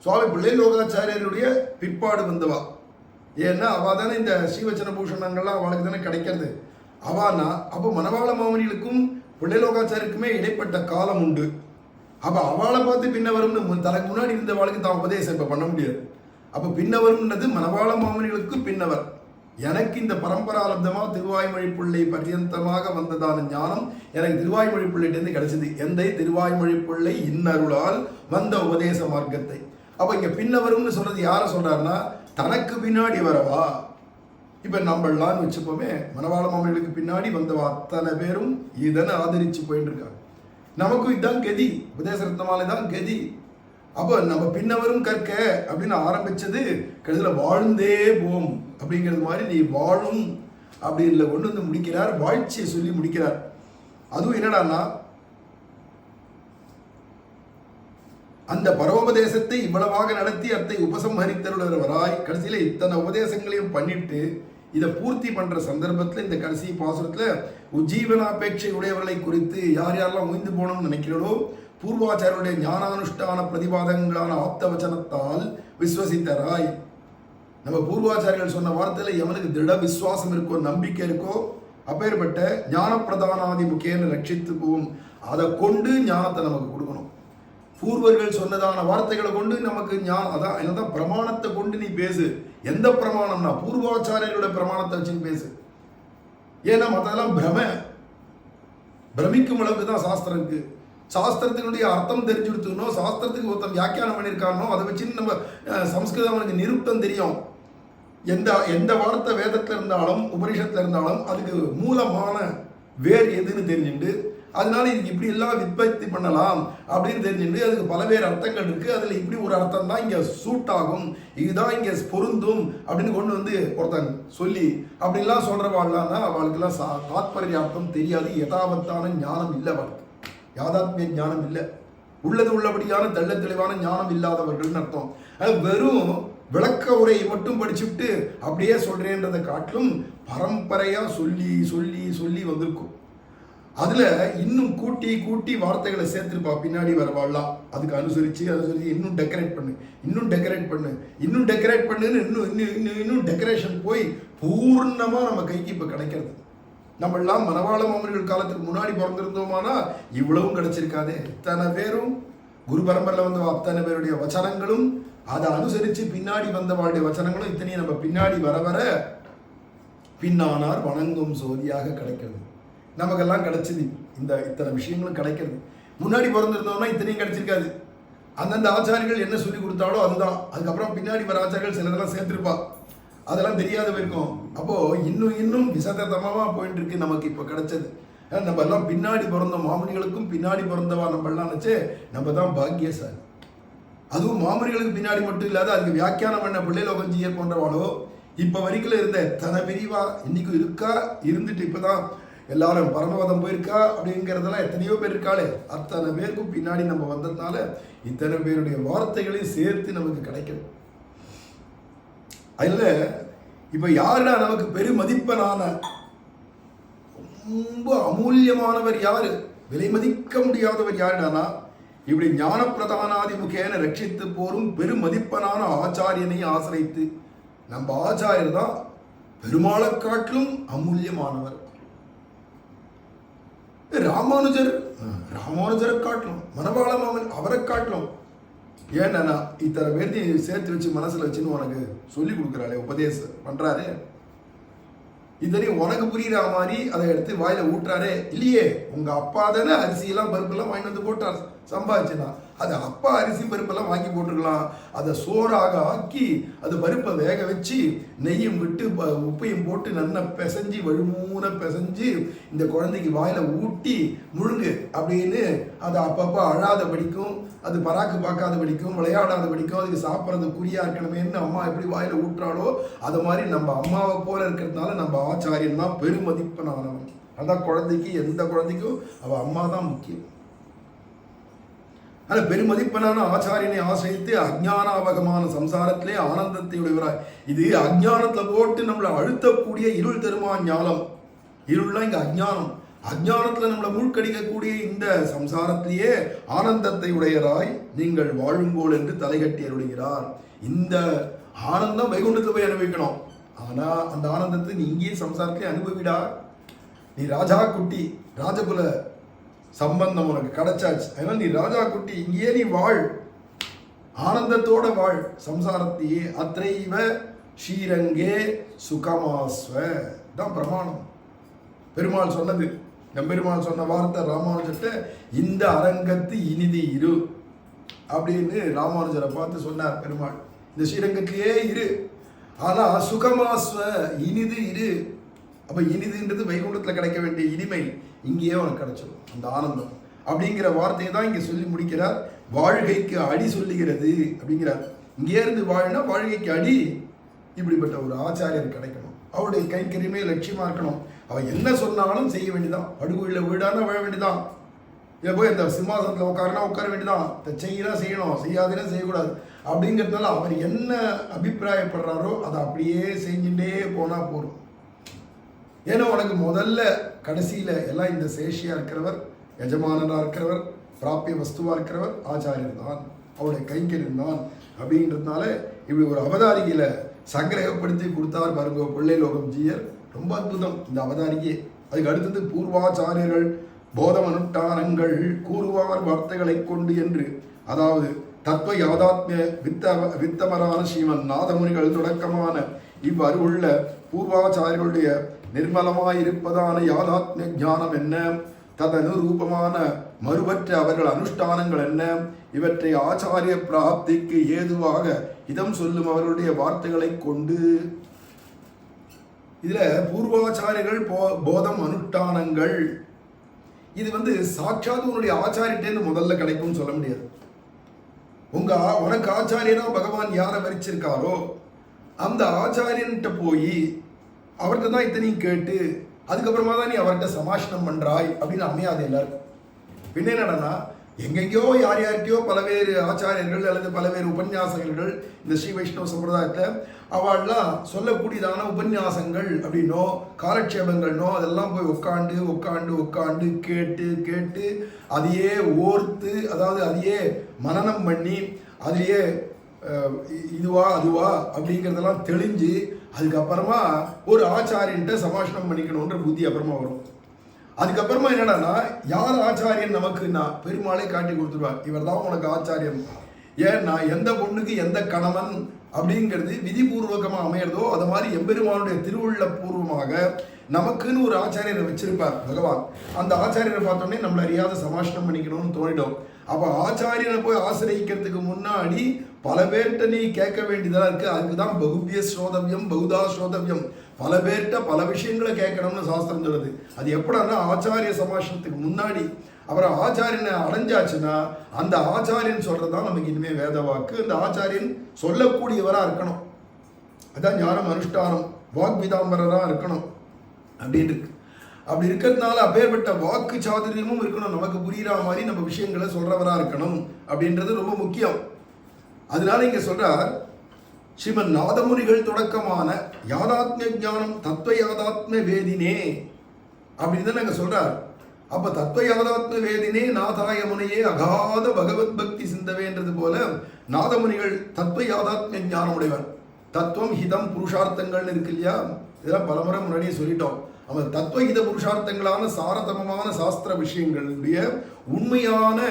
சுவாமி பிள்ளை லோகாச்சாரியருடைய பிற்பாடு வந்தவா. ஏன்னா அவள் தானே இந்த ஸ்ரீவச்சன பூஷணங்கள்லாம் அவளுக்கு தானே கிடைக்கிறது. அவானா அப்போ மணவாள மாமனிகளுக்கும் பிள்ளைலோகாச்சாரியருக்குமே இடைப்பட்ட காலம் உண்டு. அப்போ அவளை பார்த்து பின்னவரும் தனக்கு முன்னாடி இருந்தவாளுக்கு தான் உபதேசம் இப்போ பண்ண முடியாது. அப்போ பின்னவரும்ன்றது மணவாள மாமனிகளுக்கு பின்னவர். எனக்கு இந்த பரம்பராலப்தமாக திருவாய்மொழி பிள்ளை பர்யந்தமாக வந்ததான ஞானம் எனக்கு திருவாய்மொழி பிள்ளைகிட்டேருந்து கிடைச்சது. எந்த திருவாய்மொழி பிள்ளை இன்னருளால் வந்த உபதேச மார்க்கத்தை. அப்போ இங்கே பின்னவரும்னு சொல்றது யாரை சொல்றாருன்னா தனக்கு பின்னாடி வரவா. இப்ப நம்மளாம் வச்சுப்போமே மணவாள மாமனிகளுக்கு பின்னாடி வந்தவா அத்தனை பேரும் இதனை ஆதரிச்சு போயிட்டு இருக்காங்க. நமக்கும் இதுதான் கதி, உபதேச ரத்னமாலை தான் கதி. அப்போ நம்ம பின்னவரும் கற்க அப்படின்னு ஆரம்பிச்சது கடைசியில் வாழ்ந்தே போம் அப்படிங்கிறது மாதிரி நீ வாழும் அப்படின்னு கொண்டு வந்து முடிக்கிறார். வாழ்ச்சியை சொல்லி முடிக்கிறார். அதுவும் என்னடான்னா அந்த பரோபதேசத்தை இவ்வளவாக நடத்தி அத்தை உபசம்ஹரித்தருளவராய் கடைசியில இத்தனை உபதேசங்களையும் பண்ணிட்டு இதை பூர்த்தி பண்ற சந்தர்ப்பத்தில் இந்த கடைசி பாசுரத்துல உஜ்ஜீவனாபேட்சை உடையவர்களை குறித்து யார் யாரெல்லாம் உயிர்ந்து போகணும்னு நினைக்கிறோ பூர்வாச்சாரருடைய ஞானானுஷ்டான பிரதிபாதங்களான ஆப்த வச்சனத்தால் விஸ்வசித்தராய். நம்ம பூர்வாச்சாரியர்கள் சொன்ன வார்த்தையில எவனுக்கு திட விசுவாசம் இருக்கோ நம்பிக்கை இருக்கோ அப்பேற்பட்ட ஞான பிரதானாதி முக்கியன்னு ரட்சித்து போகும். அதை கொண்டு ஞானத்தை நமக்கு கொடுக்கணும். பூர்வர்கள் சொன்னதான வார்த்தைகளை கொண்டு நமக்கு அதான் என்னதான் பிரமாணத்தை கொண்டு நீ பேசு. எந்த பிரமாணம்னா பூர்வாச்சாரியர்களோட பிரமாணத்தை வச்சுன்னு பேசு. ஏன்னா மற்றதெல்லாம் பிரமிக்கும் அளவுக்கு தான் சாஸ்திரம் இருக்கு. சாஸ்திரத்தினுடைய அர்த்தம் தெரிஞ்சுடுத்துக்கணும். சாஸ்திரத்துக்கு ஒருத்தன் வியாக்கியானம் பண்ணியிருக்கானோ அதை வச்சுன்னு நம்ம சம்ஸ்கிருதம் அவனுக்கு நிருப்தம் தெரியும். எந்த வார்த்தை வேதத்தில் இருந்தாலும் உபனிஷத்துல இருந்தாலும் அதுக்கு மூலமான வேர் எதுன்னு தெரிஞ்சுட்டு அதனால இதுக்கு இப்படி எல்லாம் விற்பத்தி பண்ணலாம் அப்படின்னு தெரிஞ்சுட்டு அதுக்கு பலவேறு அர்த்தங்கள் இருக்கு. அதுல இப்படி ஒரு அர்த்தம் தான் இங்க சூட் ஆகும், இதுதான் இங்க பொருந்தும் அப்படின்னு கொண்டு வந்து ஒருத்தன் சொல்லி அப்படின்லாம் சொல்றவாள்னா அவளுக்கெல்லாம் தாத்பரிய அர்த்தம் தெரியாது. யதாவத்தான ஞானம் இல்லை, அவளுக்கு யாதாத்மிய ஞானம் இல்லை, உள்ளது உள்ளபடியான தெள்ள தெளிவான ஞானம் இல்லாதவர்கள்னு அர்த்தம். அது வெறும் விளக்க உரையை மட்டும் படிச்சுட்டு அப்படியே சொல்றேன்றதை காட்டிலும் பரம்பரையா சொல்லி சொல்லி சொல்லி வந்திருக்கும். அதுல இன்னும் கூட்டி கூட்டி வார்த்தைகளை சேர்த்துருப்பா பின்னாடி வரவாள்லாம். அதுக்கு அனுசரிச்சு இன்னும் டெக்கரேட் பண்ணு, இன்னும் டெக்கரேட் பண்ணு, இன்னும் டெக்கரேட் பண்ணுன்னு இன்னும் டெக்கரேஷன் போய் பூர்ணமா நம்ம கைக்கு இப்ப கிடைக்கிறது. நம்ம எல்லாம் மணவாள மாமனிகள் காலத்துக்கு முன்னாடி பிறந்திருந்தோமானா இவ்வளவும் கிடைச்சிருக்காதே. இத்தனை பேரும் குரு பரம்பரையில் வந்த அத்தனை பேருடைய வச்சனங்களும் அதை அனுசரித்து பின்னாடி வந்தவாளுடைய வச்சனங்களும் இத்தனையும் நம்ம பின்னாடி வர வர பின்னானார் வணங்கும் சோதியாக கிடைக்கிறது. நமக்கெல்லாம் கிடைச்சது இந்த இத்தனை விஷயங்களும் கிடைக்கிறது. முன்னாடி பிறந்திருந்தோம்னா இத்தனையும் கிடைச்சிருக்காது. அந்தந்த ஆச்சாரிகள் என்ன சொல்லி கொடுத்தாலோ அதுதான். அதுக்கப்புறம் பின்னாடி வர ஆச்சாரிகள் சிலதெல்லாம் சேர்த்துருப்பா, அதெல்லாம் தெரியாத போயிருக்கும். அப்போ இன்னும் இன்னும் விசதமாக போயிட்டு இருக்கு நமக்கு இப்போ கிடைச்சது. நம்ம எல்லாம் பின்னாடி பிறந்த மாமனிகளுக்கும் பின்னாடி பிறந்தவா நம்ம எல்லாம் நினைச்சு நம்ம தான் பாக்கியசாலி. அதுவும் மாமனிகளுக்கு பின்னாடி மட்டும் இல்லாத அதுக்கு வியாக்கியானம் பண்ண பிள்ளைலோகஞ்சியர் போன்றவாளோ இப்ப வரைக்கும் இருந்த தன பிரிவா இன்னைக்கும் இருக்கா, இருந்துட்டு இப்பதான் எல்லாரும் பரமபதம் போயிருக்கா அப்படிங்கிறதெல்லாம் எத்தனையோ பேர் இருக்காளே. அத்தனை பேருக்கும் பின்னாடி நம்ம வந்ததுனால இத்தனை பேருடைய வார்த்தைகளையும் சேர்த்து நமக்கு கிடைக்கணும். அதுல இப்ப யாருடா நமக்கு பெருமதிப்பனான ரொம்ப அமூல்யமானவர் யாரு, விலை மதிக்க முடியாதவர் யாருடானா இப்படி ஞான பிரதானாதி முகேன ரட்சித்து போரும் பெருமதிப்பனான ஆச்சாரியனை ஆசிரித்து நம்ம ஆச்சாரியர் தான் பெருமாளை காட்டிலும் அமூல்யமானவர். ராமானுஜரை காட்டணும், மணவாள மாமன் அவரை காட்டணும். ஏன்னா இத்தனை பேர்த்தையும் சேர்த்து வச்சு மனசுல வச்சுன்னு உனக்கு சொல்லி கொடுக்குறாளே, உபதேசம் பண்றாரு. இதனையும் உனக்கு புரியுற மாதிரி அதை எடுத்து வாயில ஊட்டுறாரே இல்லையே. உங்க அப்பா தானே அரிசியெல்லாம் பருப்பெல்லாம் வாங்கி வந்து போட்டார் சம்பாதிச்சுனா, அது அப்பா அரிசி பருப்பெல்லாம் வாங்கி போட்டுருக்கலாம். அதை சோறாக ஆக்கி அது பருப்பை வேக வச்சு நெய்யும் விட்டு உப்பையும் போட்டு நல்லா பிசைஞ்சு வழுமூன பிசைஞ்சு இந்த குழந்தைக்கு வாயில ஊட்டி முழுங்கு அப்படின்னு அதை அப்பப்போ அழாத படிக்கும், அது பராக்கு பார்க்காத படிக்கும், விளையாடாத படிக்கும். அதுக்கு சாப்பிட்றது குறியா இருக்கணுமேன்னு அம்மா எப்படி வாயில ஊட்டுறாளோ அது மாதிரி நம்ம அம்மாவை போல இருக்கிறதுனால நம்ம ஆச்சாரியன் தான் பெருமதிப்பனானவன். அதான் குழந்தைக்கு எந்த குழந்தைக்கும் அவ அம்மா தான் முக்கியம். ஆனால் பெருமதிப்பனான ஆச்சாரியனை ஆசிரித்து அஜ்ஞானாவகமான சம்சாரத்திலே ஆனந்தத்தை உடையவராய். இது அஜ்ஞானத்துல போட்டு நம்மளை அழுத்தக்கூடிய இருள் தருமா ஞானம். இருள்லாம் இங்க அஜ்ஞானம். அஜ்ஞானத்துல நம்மளை மூழ்கடிக்கக்கூடிய இந்த சம்சாரத்திலேயே ஆனந்தத்தை உடையராய் நீங்கள் வாழும்போல் என்று தலைகட்டி அருளுகிறார். இந்த ஆனந்தம் வைகுண்டத்துல போய் அனுபவிக்கணும். ஆனா அந்த ஆனந்தத்தை நீ இங்கேயே சம்சாரத்திலே அனுபவிடா. நீ ராஜா குட்டி, ராஜகுல சம்பந்தம் உனக்கு கிடைச்சாச்சு. அதனால நீ ராஜா குட்டி இங்கேயே நீ வாழ், ஆனந்தத்தோட வாழ் சம்சாரத்தையே. அத்ரைவ ஸ்ரீரங்கே சுகமாஸ்வ தான் பிரமாணம். பெருமாள் சொன்னது, நம்பெருமாள் சொன்ன வார்த்தை ராமானுஜர்கிட்ட, இந்த அரங்கத்து இனிதி இரு அப்படின்னு ராமானுஜரை பார்த்து சொன்னார் பெருமாள். இந்த ஸ்ரீரங்கத்திலேயே இரு, ஆனா சுகமாஸ்வ இனிது இரு. அப்ப இனிதுன்றது வைகுண்டத்துல கிடைக்க வேண்டிய இனிமை இங்கேயே உனக்கு கிடைச்சிடும், அந்த ஆனந்தம் அப்படிங்கிற வார்த்தையை தான் இங்க சொல்லி முடிக்கிறார். வாழ்கைக்கு அடி சொல்லுகிறது அப்படிங்கிறார். இங்கே இருந்து வாழ்னா வாழ்கைக்கு அடி. இப்படிப்பட்ட ஒரு ஆச்சாரியர் கிடைக்கணும், அவருடைய கைங்கரியமே லட்சியமா இருக்கணும். அவன் என்ன சொன்னாலும் செய்ய வேண்டியதான். படுகொழில வீடானா வாழ வேண்டியதான். இதை போய் இந்த சிம்மாசனத்தில் உட்கார வேண்டியதான். செய்யலாம் செய்யணும், செய்யாதுன்னா செய்யக்கூடாது அப்படிங்கிறதுனால அவர் என்ன அபிப்பிராயப்படுறாரோ அதை அப்படியே செஞ்சுட்டே போனா போதும். ஏன்னா உனக்கு முதல்ல கடைசியில எல்லாம் இந்த சேஷியா இருக்கிறவர், எஜமானனா இருக்கிறவர், பிராப்பிய வஸ்துவா இருக்கிறவர் ஆச்சாரியர் தான், அவருடைய கைங்கரியம் தான். அப்படின்றதுனால இப்படி ஒரு அவதாரிகையில சங்கிரகப்படுத்தி கொடுத்தார் பாருங்க பிள்ளை லோகம் ஜீயர். ரொம்ப அற்புதம் இந்த அவதாரிகை. அதுக்கு அடுத்தது பூர்வாச்சாரியர்கள் போதம் அனுஷ்டானங்கள் கூறுவார் வார்த்தைகளை கொண்டு என்று, அதாவது தத்துவ யாதாத்மிய வித்தமரான ஸ்ரீமன் நாதமுனிகள் தொடக்கமான இவ்வருவுள்ள பூர்வாச்சாரியர்களுடைய நிர்மலமாயிருப்பதான யாதாத்மிய ஞானம் என்ன, ததனுரூபமான மறுபற்ற அவர்கள் அனுஷ்டானங்கள் என்ன, இவற்றை ஆச்சாரிய பிராப்திக்கு ஏதுவாக இதம் சொல்லும் அவர்களுடைய வார்த்தைகளை கொண்டு. இதுல பூர்வாச்சாரியர்கள் போதம் அனுஷ்டானங்கள் இது சாட்சாத் உன்னுடைய ஆச்சாரியட்டேன்னு முதல்ல கிடைக்கும்னு சொல்ல முடியாது. உனக்கு ஆச்சாரியனா பகவான் யாரை வரிச்சிருக்காரோ அந்த ஆச்சாரியன்கிட்ட போய் அவர்கிட்ட தான் இத்தனையும் கேட்டு அதுக்கப்புறமா தான் நீ அவர்கிட்ட சமாஷனம் பண்றாய் அப்படின்னு அமையாது எல்லாருக்கும். பின்ன என்னடனா எங்கெங்கயோ யார் யார்கிட்டயோ பலவேறு ஆச்சாரியர்கள் அல்லது பலவேறு உபன்யாசகர்கள் இந்த ஸ்ரீ வைஷ்ணவ சம்பிரதாயத்தில் அவள்லாம் சொல்லக்கூடியதான உபன்யாசங்கள் அப்படின்னோ காலட்சேபங்கள்னோ அதெல்லாம் போய் உட்காண்டு உட்காண்டு உட்காண்டு கேட்டு கேட்டு அதையே ஓர்த்து, அதாவது அதையே மனனம் பண்ணி அதிலேயே இதுவா அதுவா அப்படிங்கிறதெல்லாம் தெளிஞ்சு அதுக்கப்புறமா ஒரு ஆச்சாரியன்ட்ட சமாஷணம் பண்ணிக்கணுன்ற புத்தி அப்புறமா வரும். அதுக்கப்புறமா என்னடான்னா, யார் ஆச்சாரியன் நமக்குன்னா பெருமாளே காட்டி கொடுத்துருவார், இவர் தான் உனக்கு ஆச்சாரியன். ஏன்னா எந்த பொண்ணுக்கு எந்த கணவன் அப்படிங்கிறது விதிபூர்வகமாக அமையிறதோ அது மாதிரி எம்பெருமானுடைய திருவுள்ள பூர்வமாக நமக்குன்னு ஒரு ஆச்சாரியரை வச்சிருப்பார் பகவான். அந்த ஆச்சாரியரை பார்த்தோன்னே நம்மளை அறியாத சமாஷணம் பண்ணிக்கணும்னு தோணிடும். அப்போ ஆச்சாரியனை போய் ஆசிரியக்கிறதுக்கு முன்னாடி பல பேர்கிட்ட நீ கேட்க வேண்டியதாக இருக்கு. அதுக்கு தான் பகுபிய ஸ்ரோதவியம் பகுதா ஸ்ரோதவியம், பல பேர்கிட்ட பல விஷயங்களை கேட்கணும்னு சாஸ்திரம் சொல்லுது. அது எப்படின்னா ஆச்சாரிய சமாஷணத்துக்கு முன்னாடி. அப்புறம் ஆச்சாரியனை அடைஞ்சாச்சுன்னா அந்த ஆச்சாரியன் சொல்றதுதான் நமக்கு இனிமேல் வேத வாக்கு. அந்த ஆச்சாரியன் சொல்லக்கூடியவராக இருக்கணும். அதான் ஞானம் அனுஷ்டானம் வாக்விதாம்பரராக இருக்கணும் அப்படின்னு இருக்கு. அப்படி இருக்கிறதுனால அப்பேற்பட்ட வாக்கு சாதுரியமும் இருக்கணும், நமக்கு புரியுற மாதிரி நம்ம விஷயங்களை சொல்றவராக இருக்கணும் அப்படின்றது ரொம்ப முக்கியம். அதனால இங்க சொல்றார், ஸ்ரீமன் நாதமுனிகள் தொடக்கமான யாதாத்ம ஞானம் தத்துவ யாதாத்ம வேதினே அப்படின்னு தான் நாங்கள் சொல்றார். அப்ப தத்துவ யாதாத்ம வேதினே நாதாய முனையே அகாத பகவத் பக்தி சிந்தவேன்றது போல நாதமுனிகள் தத்துவ யாதாத்ம ஞானம் உடையவர். தத்துவம் ஹிதம் புருஷார்த்தங்கள் இருக்கு இல்லையா, இதெல்லாம் பலமுறை முன்னாடியே சொல்லிட்டோம். அவன் தத்துவ ஹித புருஷார்த்தங்களான சாரதமமான சாஸ்திர விஷயங்களுடைய உண்மையான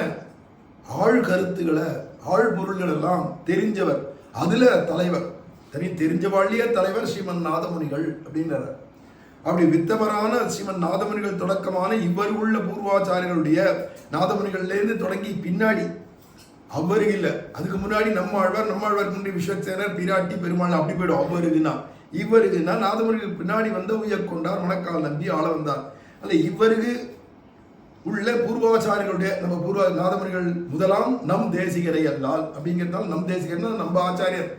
ஆழ் கருத்துக்களை ஆழ்பொருள்கள் எல்லாம் தெரிஞ்சவர், அதுல தலைவர், தெரிஞ்சவாழிய தலைவர் ஸ்ரீமன் நாதமுனிகள் அப்படின்றார். அப்படி வித்தவரான ஸ்ரீமன் நாதமுனிகள் தொடக்கமான இவர் உள்ள பூர்வாச்சாரியர்களுடைய நாதமுனிகள்லேருந்து தொடங்கி பின்னாடி அவருக்கு இல்லை, அதுக்கு முன்னாடி நம்மாழ்வார் முன்னாடி விஸ்வக்சேனர் பிராட்டி பெருமாள் அப்படி போயிடும். அவருக்குன்னா இவருக்குன்னா நாதமுனிகள் பின்னாடி வந்த உயர் கொண்டார் மணக்கால் நம்பி ஆள வந்தார். அல்ல இவருக்கு உள்ள பூர்வாச்சாரியர்களுடைய நம்ம பூர்வ நாதமுனிகள் முதலாம் நம் தேசிகரை அல்லால் அப்படிங்கிறதால் நம் தேசிகர்னா நம்ம ஆச்சாரியர்.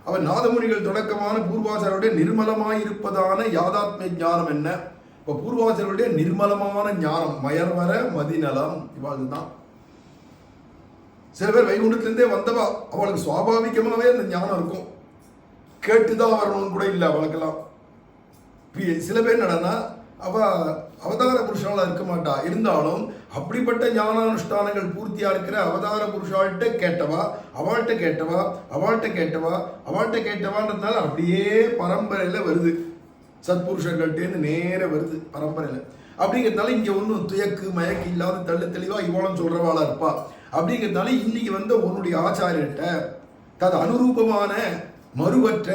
அவர் நாதமுனிகள் தொடக்கமான பூர்வாச்சாரியருடைய நிர்மலமாயிருப்பதான யாதாத்ம ஞானம் என்ன? இப்போ பூர்வாச்சாரியருடைய நிர்மலமான ஞானம் மயர்வர மதிநலம் இவாள் தான். சில பேர் வைகுண்டத்திலிருந்தே வந்தவா, அவளுக்கு சுவாபாவிகமாகவே அந்த ஞானம் இருக்கும், கேட்டுதான் வரணும்னு கூட இல்லை அவளுக்கெல்லாம். சில பேர் நடனா அவ அவதார புருஷாலா இருக்க மாட்டா, இருந்தாலும் அப்படிப்பட்ட ஞானானுஷ்டானங்கள் பூர்த்தியா இருக்கிற அவதார புருஷால்கிட்ட கேட்டவா அவள்கிட்ட கேட்டவா அவள்கிட்ட கேட்டவா அவள்கிட்ட கேட்டவான்றதுனால அப்படியே பரம்பரையில வருது, சத்புருஷர்கள்ட்டேருந்து நேர வருது பரம்பரையில. அப்படிங்கிறதுனால இங்க ஒன்றும் துயக்கு மயக்கு இல்லாத தள்ளு தெளிவா இவ்வளவு சொல்றவாளா இருப்பா. அப்படிங்கிறதுனால இன்னைக்கு வந்த உன்னுடைய ஆச்சாரியர்கிட்ட தது அனுரூபமான மறுவற்ற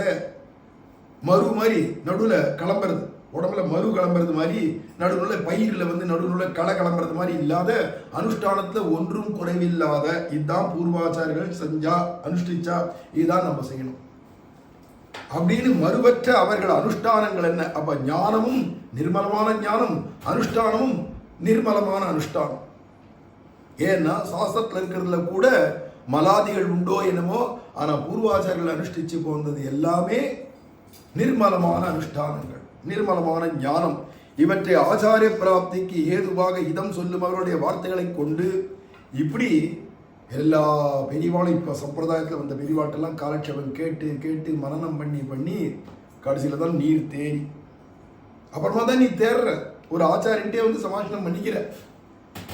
மறு மாதிரி நடுவுல கிளம்புறது, உடம்புல மறு கிளம்புறது மாதிரி நடுநூல பயிரில் வந்து நடுநூல களை கிளம்புறது மாதிரி இல்லாத அனுஷ்டானத்துல ஒன்றும் குறைவில்லாத இதுதான் பூர்வாச்சாரியர்கள் செஞ்சா அனுஷ்டிச்சா இதுதான் நம்ம செய்யணும் அப்படின்னு மறுவற்ற அவர்கள் அனுஷ்டானங்கள் என்ன? அப்ப ஞானமும் நிர்மலமான ஞானம், அனுஷ்டானமும் நிர்மலமான அனுஷ்டானம். ஏன்னா சாஸ்திரத்துல இருக்கிறதுல கூட மலாதிகள் உண்டோ என்னமோ, ஆனா பூர்வாச்சாரியர்கள் அனுஷ்டிச்சு போனது எல்லாமே நிர்மலமான அனுஷ்டானங்கள், நிர்மலமான ஞானம். இவற்றை ஆச்சாரிய பிராப்திக்கு ஏதுவாக இதம் சொல்லும் அவருடைய வார்த்தைகளை கொண்டு இப்படி எல்லா பெரியவாளும் இப்போ சம்பிரதாயத்தில் வந்த பெரியவாட்டெல்லாம் காலட்சேபம் கேட்டு கேட்டு மனனம் பண்ணி பண்ணி கடைசியில் தான் நீர் தேடி அப்புறமா தான் நீ தேர்ற ஒரு ஆச்சாரியன்ட்டே வந்து சமாஷனம் பண்ணிக்கிற.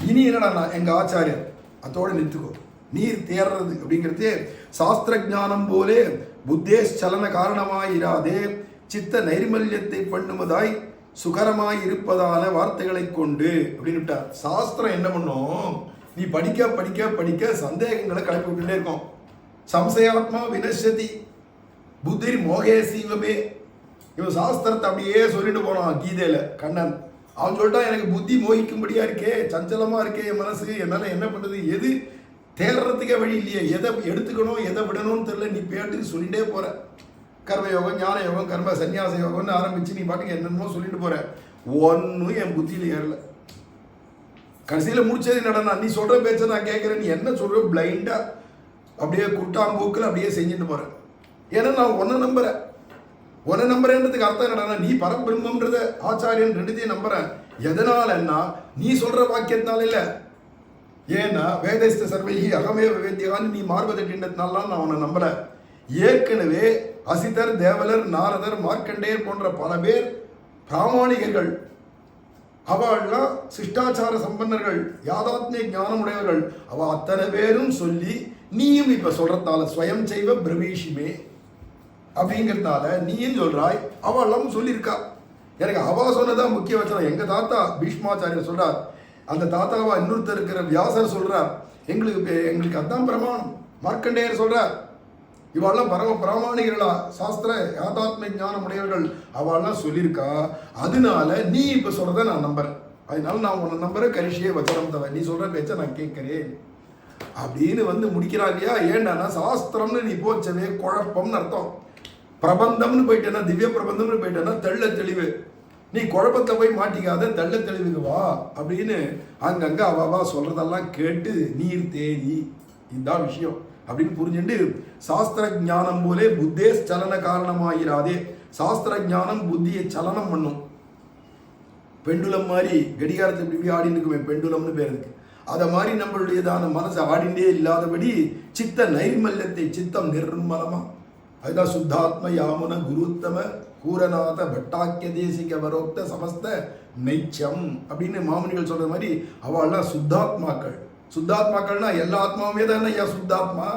இனி என்னடா நான் எங்கள் ஆச்சாரியர் அதோடு நிறுத்துக்கோ. நீர் தேர்றது அப்படிங்கிறது சாஸ்திர ஞானம் போலே புத்தேச்சலன காரணமாயிராதே சித்த நைர்மல்யத்தை பண்ணுவதாய் சுகரமாய் இருப்பதான வார்த்தைகளை கொண்டு அப்படின்னு விட்டார். சாஸ்திரம் என்ன பண்ணும், நீ படிக்க படிக்க படிக்க சந்தேகங்களை கிளப்பி விட்டுட்டே இருக்கும். சம்சயாத்மா வினசதி புத்திர் மோகே சீவமே. இவன் சாஸ்திரத்தை அப்படியே சொல்லிட்டு போனான் கீதையில கண்ணன். அவன் சொல்லிட்டான், எனக்கு புத்தி மோகிக்கும்படியா இருக்கே, சஞ்சலமா இருக்கே என் மனசு, என்னால என்ன பண்றது, எது தேர்றதுக்கே வழி இல்லையே, எதை எடுத்துக்கணும் எதை விடணும்னு தெரியல, நீ பேட்டுக்கு சொல்லிட்டே போற. கர்மயோகம் ஞான யோகம் கர்ம சன்னியாச யோகம்னு ஆரம்பிச்சு நீ பாட்டுக்கு என்னென்னமோ சொல்லிட்டு போற. ஒன்னும் என் புத்தியில ஏறல. கடைசியில முடிச்சது என்னடா, நீ சொல்ற பேச்ச நான் கேட்கிறேன், நீ என்ன சொல்ற பிளைண்டா அப்படியே குட்டாம்பூக்கில் அப்படியே செஞ்சுட்டு போற. ஏன்னா நான் ஒன்ன நம்புறேன்றதுக்கு அர்த்தம் என்னடா, நீ பரபிரம்மன்றத ஆச்சாரியன் ரெண்டுத்தையும் நம்புறேன். எதனாலன்னா நீ சொல்ற வாக்கியத்தினால இல்ல, ஏன்னா வேதஸ்த சர்வைகி அகமே வேத்தியான்னு நீ மார்பதட்டின்றதுனால நான் அவனை நம்பல. ஏற்கனவே அசிதர், தேவலர், நாரதர், மார்க்கண்டேயர் போன்ற பல பேர் பிராமணிகர்கள், அவள்லாம் சிஷ்டாச்சார சம்பன்னர்கள், யாதாத்மிய ஞானம் உடையவர்கள், அவ அத்தனை பேரும் சொல்லி நீயும் இப்ப சொல்றதால ஸ்வயம் செய்வ பிரவேஷிமே அப்படிங்கிறதுனால நீயும் சொல்றாய், அவளும் சொல்லியிருக்கா. எனக்கு அவா சொன்னதான் முக்கிய வச்சனம். எங்க தாத்தா பீஷ்மாச்சாரியர் சொல்றார், அந்த தாத்தாவா இன்னொருத்தர் இருக்கிற வியாசர் சொல்றார், எங்களுக்கு அதான் பிரமாணம். மார்க்கண்டேயர் சொல்றார், இவாள்லாம் பரம பிராமணிகளா, சாஸ்திர யாதாத்மிய ஞானம் உடையவர்கள், அவள்லாம் சொல்லியிருக்கா. அதனால நீ இப்ப சொல்றத நான் நம்புறேன். அதனால நான் உன்னை நம்புறேன். கரிஷியே வச்சனம் தவ, நீ சொல்ற பேச்ச நான் கேட்கிறேன் அப்படின்னு முடிக்கிறார் இல்லையா. ஏண்டானா சாஸ்திரம்னு நீ போச்சவே குழப்பம்னு அர்த்தம். பிரபந்தம்னு போயிட்டேன்னா, திவ்ய பிரபந்தம்னு போயிட்டேன்னா தெள்ள தெளிவு. நீ குழப்பத்தை போய் மாட்டிக்காத, தெள்ள தெளிவுக்கு வா அப்படின்னு அங்கங்க அவா சொல்றதெல்லாம் கேட்டு நீர் தேதி இதுதான் விஷயம் அப்படின்னு புரிஞ்சுட்டு, சாஸ்திர ஞானம் போலே புத்தே சலன காரணமாகிறாதே. சாஸ்திர ஞானம் புத்தியை சலனம் பண்ணும். பெண்டுலம் மாதிரி கடிகாரத்தை இப்படி ஆடின்னு இருக்குமே, பெண்டுலம்னு பேர் இருக்கு. அதை மாதிரி நம்மளுடையதான மனசு ஆடிண்டே இல்லாதபடி சித்த நைர்மல்யத்தை, சித்தம் நிர்மலமா, அதுதான் சுத்தாத்ம யாமுன குருத்தம கூரநாத பட்டாக்கிய தேசிக வரோக்த சமஸ்த நைச்சம் அப்படின்னு மாமனிகள் சொல்ற மாதிரி அவள்லாம் சுத்தாத்மாக்கள். சுத்தாத்மாக்கள்னா எல்லா ஆத்மாவுமே தானே ஐயா சுத்தாத்மா.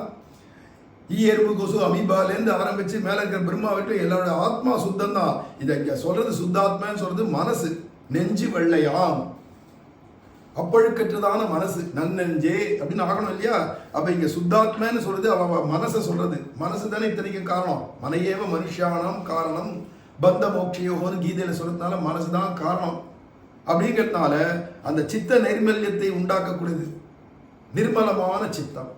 எறும்பு, கொசு, அமீபாலேருந்து ஆரம்பிச்சு மேல இருக்கிற பிரம்மா வரைக்கும் எல்லாரோட ஆத்மா சுத்தம் தான். இதை இங்க சொல்றது சுத்தாத்மான்னு சொல்றது மனசு. நெஞ்சு வெள்ளையாம், அப்பழுக்கற்றதான மனசு, நன்னெஞ்சே அப்படின்னு ஆகணும் இல்லையா. அப்ப இங்க சுத்தாத்மான்னு சொல்றது அவ மனசை சொல்றது. மனசு தானே இத்தனைக்கும் காரணம். மனையேவ மனுஷானம் காரணம் பந்த மோட்சயோகம்னு கீதையில சொல்றதுனால மனசுதான் காரணம். அப்படிங்கிறதுனால அந்த சித்த நைர்மல்யத்தை உண்டாக்கக்கூடியது நிர்மலமான சித்தம்.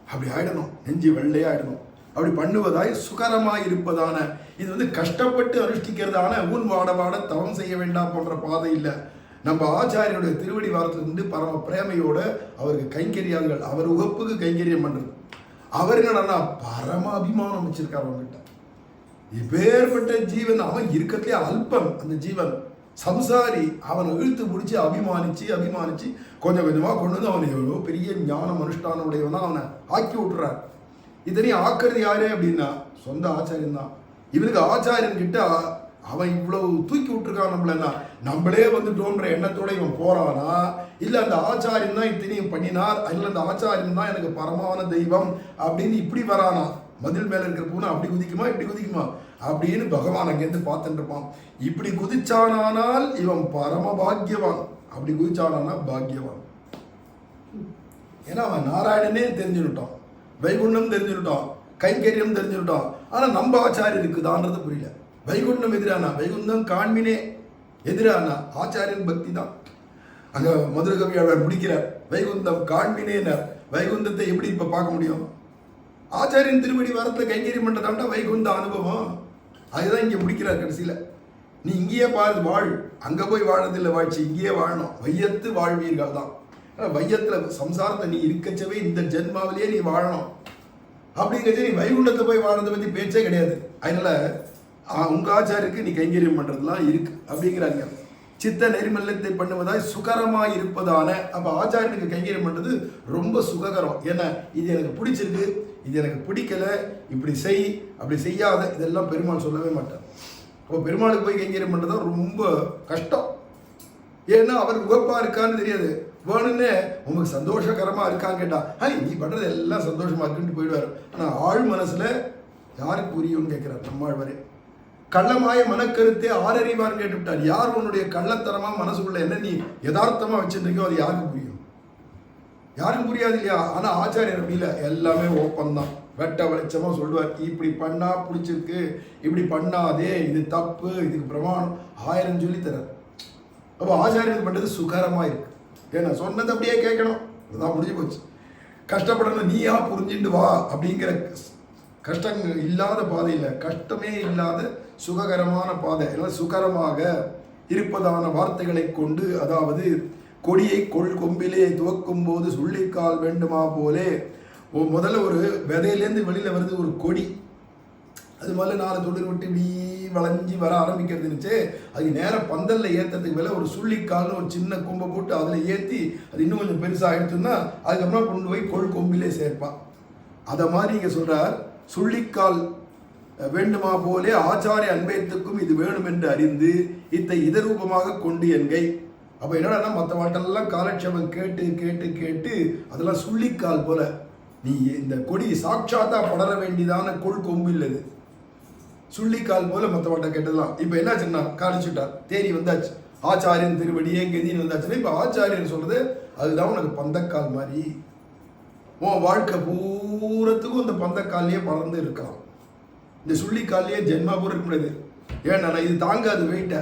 அப்படி ஆயிடணும், நெஞ்சு வெள்ளையாயிடணும். அப்படி பண்ணுவதாய் சுகரமாய் இருப்பதான, இது கஷ்டப்பட்டு அனுஷ்டிக்கிறதான ஊன் வாட வாட தவம் செய்ய வேண்டாம் போன்ற பாதை இல்லை. நம்ம ஆச்சாரியனுடைய திருவடி வாரத்திலிருந்து பரம பிரேமையோட அவருக்கு கைங்கரியார்கள், அவர் உகப்புக்கு கைங்கரியம் பண்றது. அவர்களா பரம அபிமானம் வச்சிருக்காரு அவங்ககிட்ட. இப்பேற்பட்ட ஜீவன் அவன் இருக்கத்திலே அல்பம். அந்த ஜீவன் சம்சாரி, அவனை இழுத்து பிடிச்சி அபிமானிச்சு கொஞ்சம் கொஞ்சமா கொண்டு வந்து அவனை எவ்வளோ பெரிய ஞானம் அனுஷ்டானம் உடையவனா அவனை ஆக்கி விட்டுறார். இதனையும் ஆக்கிறது யாரு அப்படின்னா சொந்த ஆச்சாரியன் தான். இவனுக்கு ஆச்சாரியன் கிட்ட அவன் இவ்வளவு தூக்கி விட்டுருக்கான் நம்மளன்னா, நம்மளே வந்துட்டோன்ற எண்ணத்தோட இவன் போறானா, இல்ல அந்த ஆச்சாரியன் தான் இத்தனையும் பண்ணினார், இல்ல அந்த ஆச்சாரியன் தான் எனக்கு பரமான தெய்வம் அப்படின்னு இப்படி வரானா. மதில் மேல இருக்கிற பூனை அப்படி குதிக்குமா இப்படி குதிக்குமா அப்படின்னு பகவான் அங்கேருந்து பார்த்துட்டு இருப்பான். இப்படி குதிச்சானால் இவன் பரம பாக்கியவான், அப்படி குதிச்சானா பாக்கியவான். ஏன்னா அவன் நாராயணனே தெரிஞ்சுட்டான், வைகுண்டம் தெரிஞ்சுட்டான், கைங்கரியம் தெரிஞ்சுட்டான். ஆனா நம்ம ஆச்சாரியன் இருக்குதான்றது புரியல. வைகுண்டம் எதிரானா, வைகுண்டம் காண்பினே எதிரானா, ஆச்சாரியன் பக்தி தான். அங்க மதுர கவியாளர் முடிக்கிறார், வைகுண்டம் காண்பினேனர். வைகுந்தத்தை எப்படி இப்ப பார்க்க முடியும்? ஆச்சாரியன் திருவடி வாரத்துல கைங்கரியம் பண்றதாண்டா வைகுந்த அனுபவம். அதுதான் இங்க முடிக்கிறார் கடைசியில. நீ இங்கேயே பாரு, வாழ், அங்க போய் வாழறதில்லை வாழ்ச்சி, இங்கேயே வாழணும். வையத்து வாழ்வீர்கள் தான். வையத்துல சம்சாரத்தை நீ இருக்கச்சவே இந்த ஜென்மாவிலேயே நீ வாழணும். அப்படிங்கிறச்ச நீ வைகுண்டத்தை போய் வாழறதை பத்தி பேச்சே கிடையாது. அதனால உங்க ஆச்சாருக்கு நீ கைங்கரியம் பண்றதுலாம் இருக்கு அப்படிங்கிறாங்க. சித்த நெறிமல்லத்தை பண்ணுவதாய் சுகரமாய் இருப்பதான. அப்ப ஆச்சாரியனுக்கு கைங்கரியம் பண்றது ரொம்ப சுககரம். ஏன்னா இது எனக்கு பிடிச்சிருக்கு, இது எனக்கு பிடிக்கல, இப்படி செய் அப்படி செய்யாத, இதெல்லாம் பெருமாள் சொல்லவே மாட்டார். அப்போ பெருமாளுக்கு போய் கைங்கரியம் பண்றது ரொம்ப கஷ்டம். ஏன்னா அவர் உகப்பா இருக்கான்னு தெரியாது. வேணும்னே உங்களுக்கு சந்தோஷகரமா இருக்கான்னு கேட்டா, நீ பண்றது எல்லாம் சந்தோஷமா இருக்குன்னு போயிடுவார். ஆனா ஆழ் மனசுல யாருக்கு புரியும்னு கேட்கிறார் நம்மாழ்வாரே. கள்ளமாய மனக்கருத்தே ஆரறிவார்னு கேட்டுவிட்டார். யார் உன்னுடைய கள்ளத்தனமா மனசுக்குள்ள என்ன நீ யதார்த்தமா வச்சிருக்கோ அது யாருக்கு புரியும்? யாருக்கும் புரியாது இல்லையா? ஆனா ஆச்சாரியர் அப்படி இல்லை, எல்லாமே ஓப்பன் தான், வெட்ட வெளிச்சமா சொல்லுவார். இப்படி பண்ணா பிடிச்சிருக்கு, இப்படி பண்ணாதே, இது தப்பு, இதுக்கு பிரமாணம் 1000 சொல்லி தரார். அப்போ ஆச்சாரியர் பண்றது சுகரமா இருக்கு. ஏன்னா சொன்னது அப்படியே கேட்கணும், அதுதான் முடிஞ்சு போச்சு. கஷ்டப்படணும், நீயா புரிஞ்சுட்டு வா அப்படிங்கிற கஷ்டங்கள் இல்லாத பாதை இல்லை, கஷ்டமே இல்லாத சுககரமான பாதை. எல்லாம் சுகரமாக இருப்பதான வார்த்தைகளை கொண்டு, அதாவது கொடியை கொம்பிலே துவக்கும் போது சொல்லிக்கால் வேண்டுமா போலே. முதல்ல ஒரு விதையிலேருந்து வெளியில வருது ஒரு கொடி. அது மாதிரி 4 தொழில் விட்டு இப்படி வளைஞ்சி வர ஆரம்பிக்கிறதுனுச்சு. அது நேரம் பந்தல்ல ஏற்றத்துக்கு மேலே ஒரு சுள்ளிக்கால்னு ஒரு சின்ன கொம்பை போட்டு அதில் ஏற்றி அது இன்னும் கொஞ்சம் பெருசாக ஆகிடுச்சுன்னா அதுக்கப்புறம் கொண்டு போய் கொம்பிலே சேர்ப்பான். அதை மாதிரி இங்கே சொல்கிறார், சுள்ளிக்கால் வேண்டுமா போலே ஆச்சாரிய அன்பயத்துக்கும் இது வேணும் என்று அறிந்து இத்தை இதரூபமாக கொண்டு என்கை. அப்போ என்னடா மற்ற வாட்டெல்லாம் காலட்சேபம் கேட்டு கேட்டு கேட்டு அதெல்லாம் சுள்ளிக்கால் போல நீ இந்த கொடி சாட்சாத்தா படர வேண்டியதான கொம்பு இல்லது, சுள்ளிக்கால் போல மற்ற வாட்டை கேட்டதெல்லாம். இப்போ என்னாச்சுன்னா காலிச்சுட்டார், தேரி வந்தாச்சு, ஆச்சாரியன் திருவடியே கெதின்னு வந்தாச்சுன்னா இப்போ ஆச்சாரியன் சொல்றது அதுதான் உனக்கு பந்தக்கால் மாதிரி. உன் வாழ்க்கை பூரத்துக்கும் இந்த பந்தக்காலையே பறந்து இருக்கலாம். இந்த சுள்ளிக்காலையே ஜென்மாபூர் இருக்க முடியாது. ஏன்னா இது தாங்காது வெயிட்டை.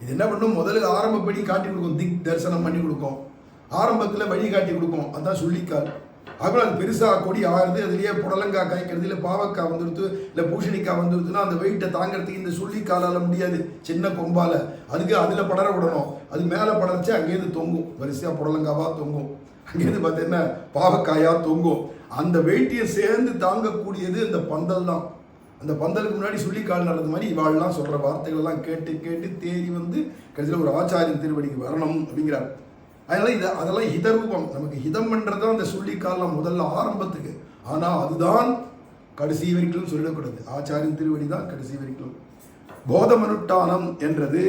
இது என்ன பண்ணும், முதல்ல ஆரம்பப்படி காட்டி கொடுக்கும், திக் தரிசனம் பண்ணி கொடுக்கும், ஆரம்பத்தில் வழி காட்டி கொடுக்கும். அதுதான் சுள்ளிக்கால். அப்புறம் அது பெருசாக கொடி ஆறுது, அதுலேயே புடலங்காய் காய்க்கிறது, இல்லை பாவக்காய் வந்துடுத்து, இல்லை பூசணிக்காய் வந்துடுத்துன்னா அந்த வெயிட்டை தாங்கிறதுக்கு இந்த சுள்ளிக்காலால் முடியாது, சின்ன கொம்பால். அதுக்கு அதில் படர விடணும். அது மேலே படர்ச்சி அங்கேருந்து தொங்கும், வரிசையாக புடலங்காவாக தொங்கும், அங்கேருந்து பார்த்தீங்கன்னா பாவக்காயாக தொங்கும். அந்த வெயிட்டியை சேர்ந்து தாங்கக்கூடியது இந்த பந்தல் தான். அந்த பந்தலுக்கு முன்னாடி சுள்ளிக்கால் நடந்த மாதிரி இவாள்லாம் சொல்கிற வார்த்தைகள்லாம் கேட்டு கேட்டு தேடி வந்து கடைசியில் ஒரு ஆச்சாரியன் திருவடிக்கு வரணும் அப்படிங்கிறார். அதனால் அதெல்லாம் ஹிதரூபம், நமக்கு ஹிதம் பண்ணுறது தான் அந்த சுள்ளிக்கால்லாம் முதல்ல ஆரம்பத்துக்கு. ஆனால் அதுதான் கடைசி வரைக்கும் சொல்லிடக்கூடாது, ஆச்சாரியன் திருவடி தான் கடைசி வரைக்கும். போதமனுஷ்டானம் என்றது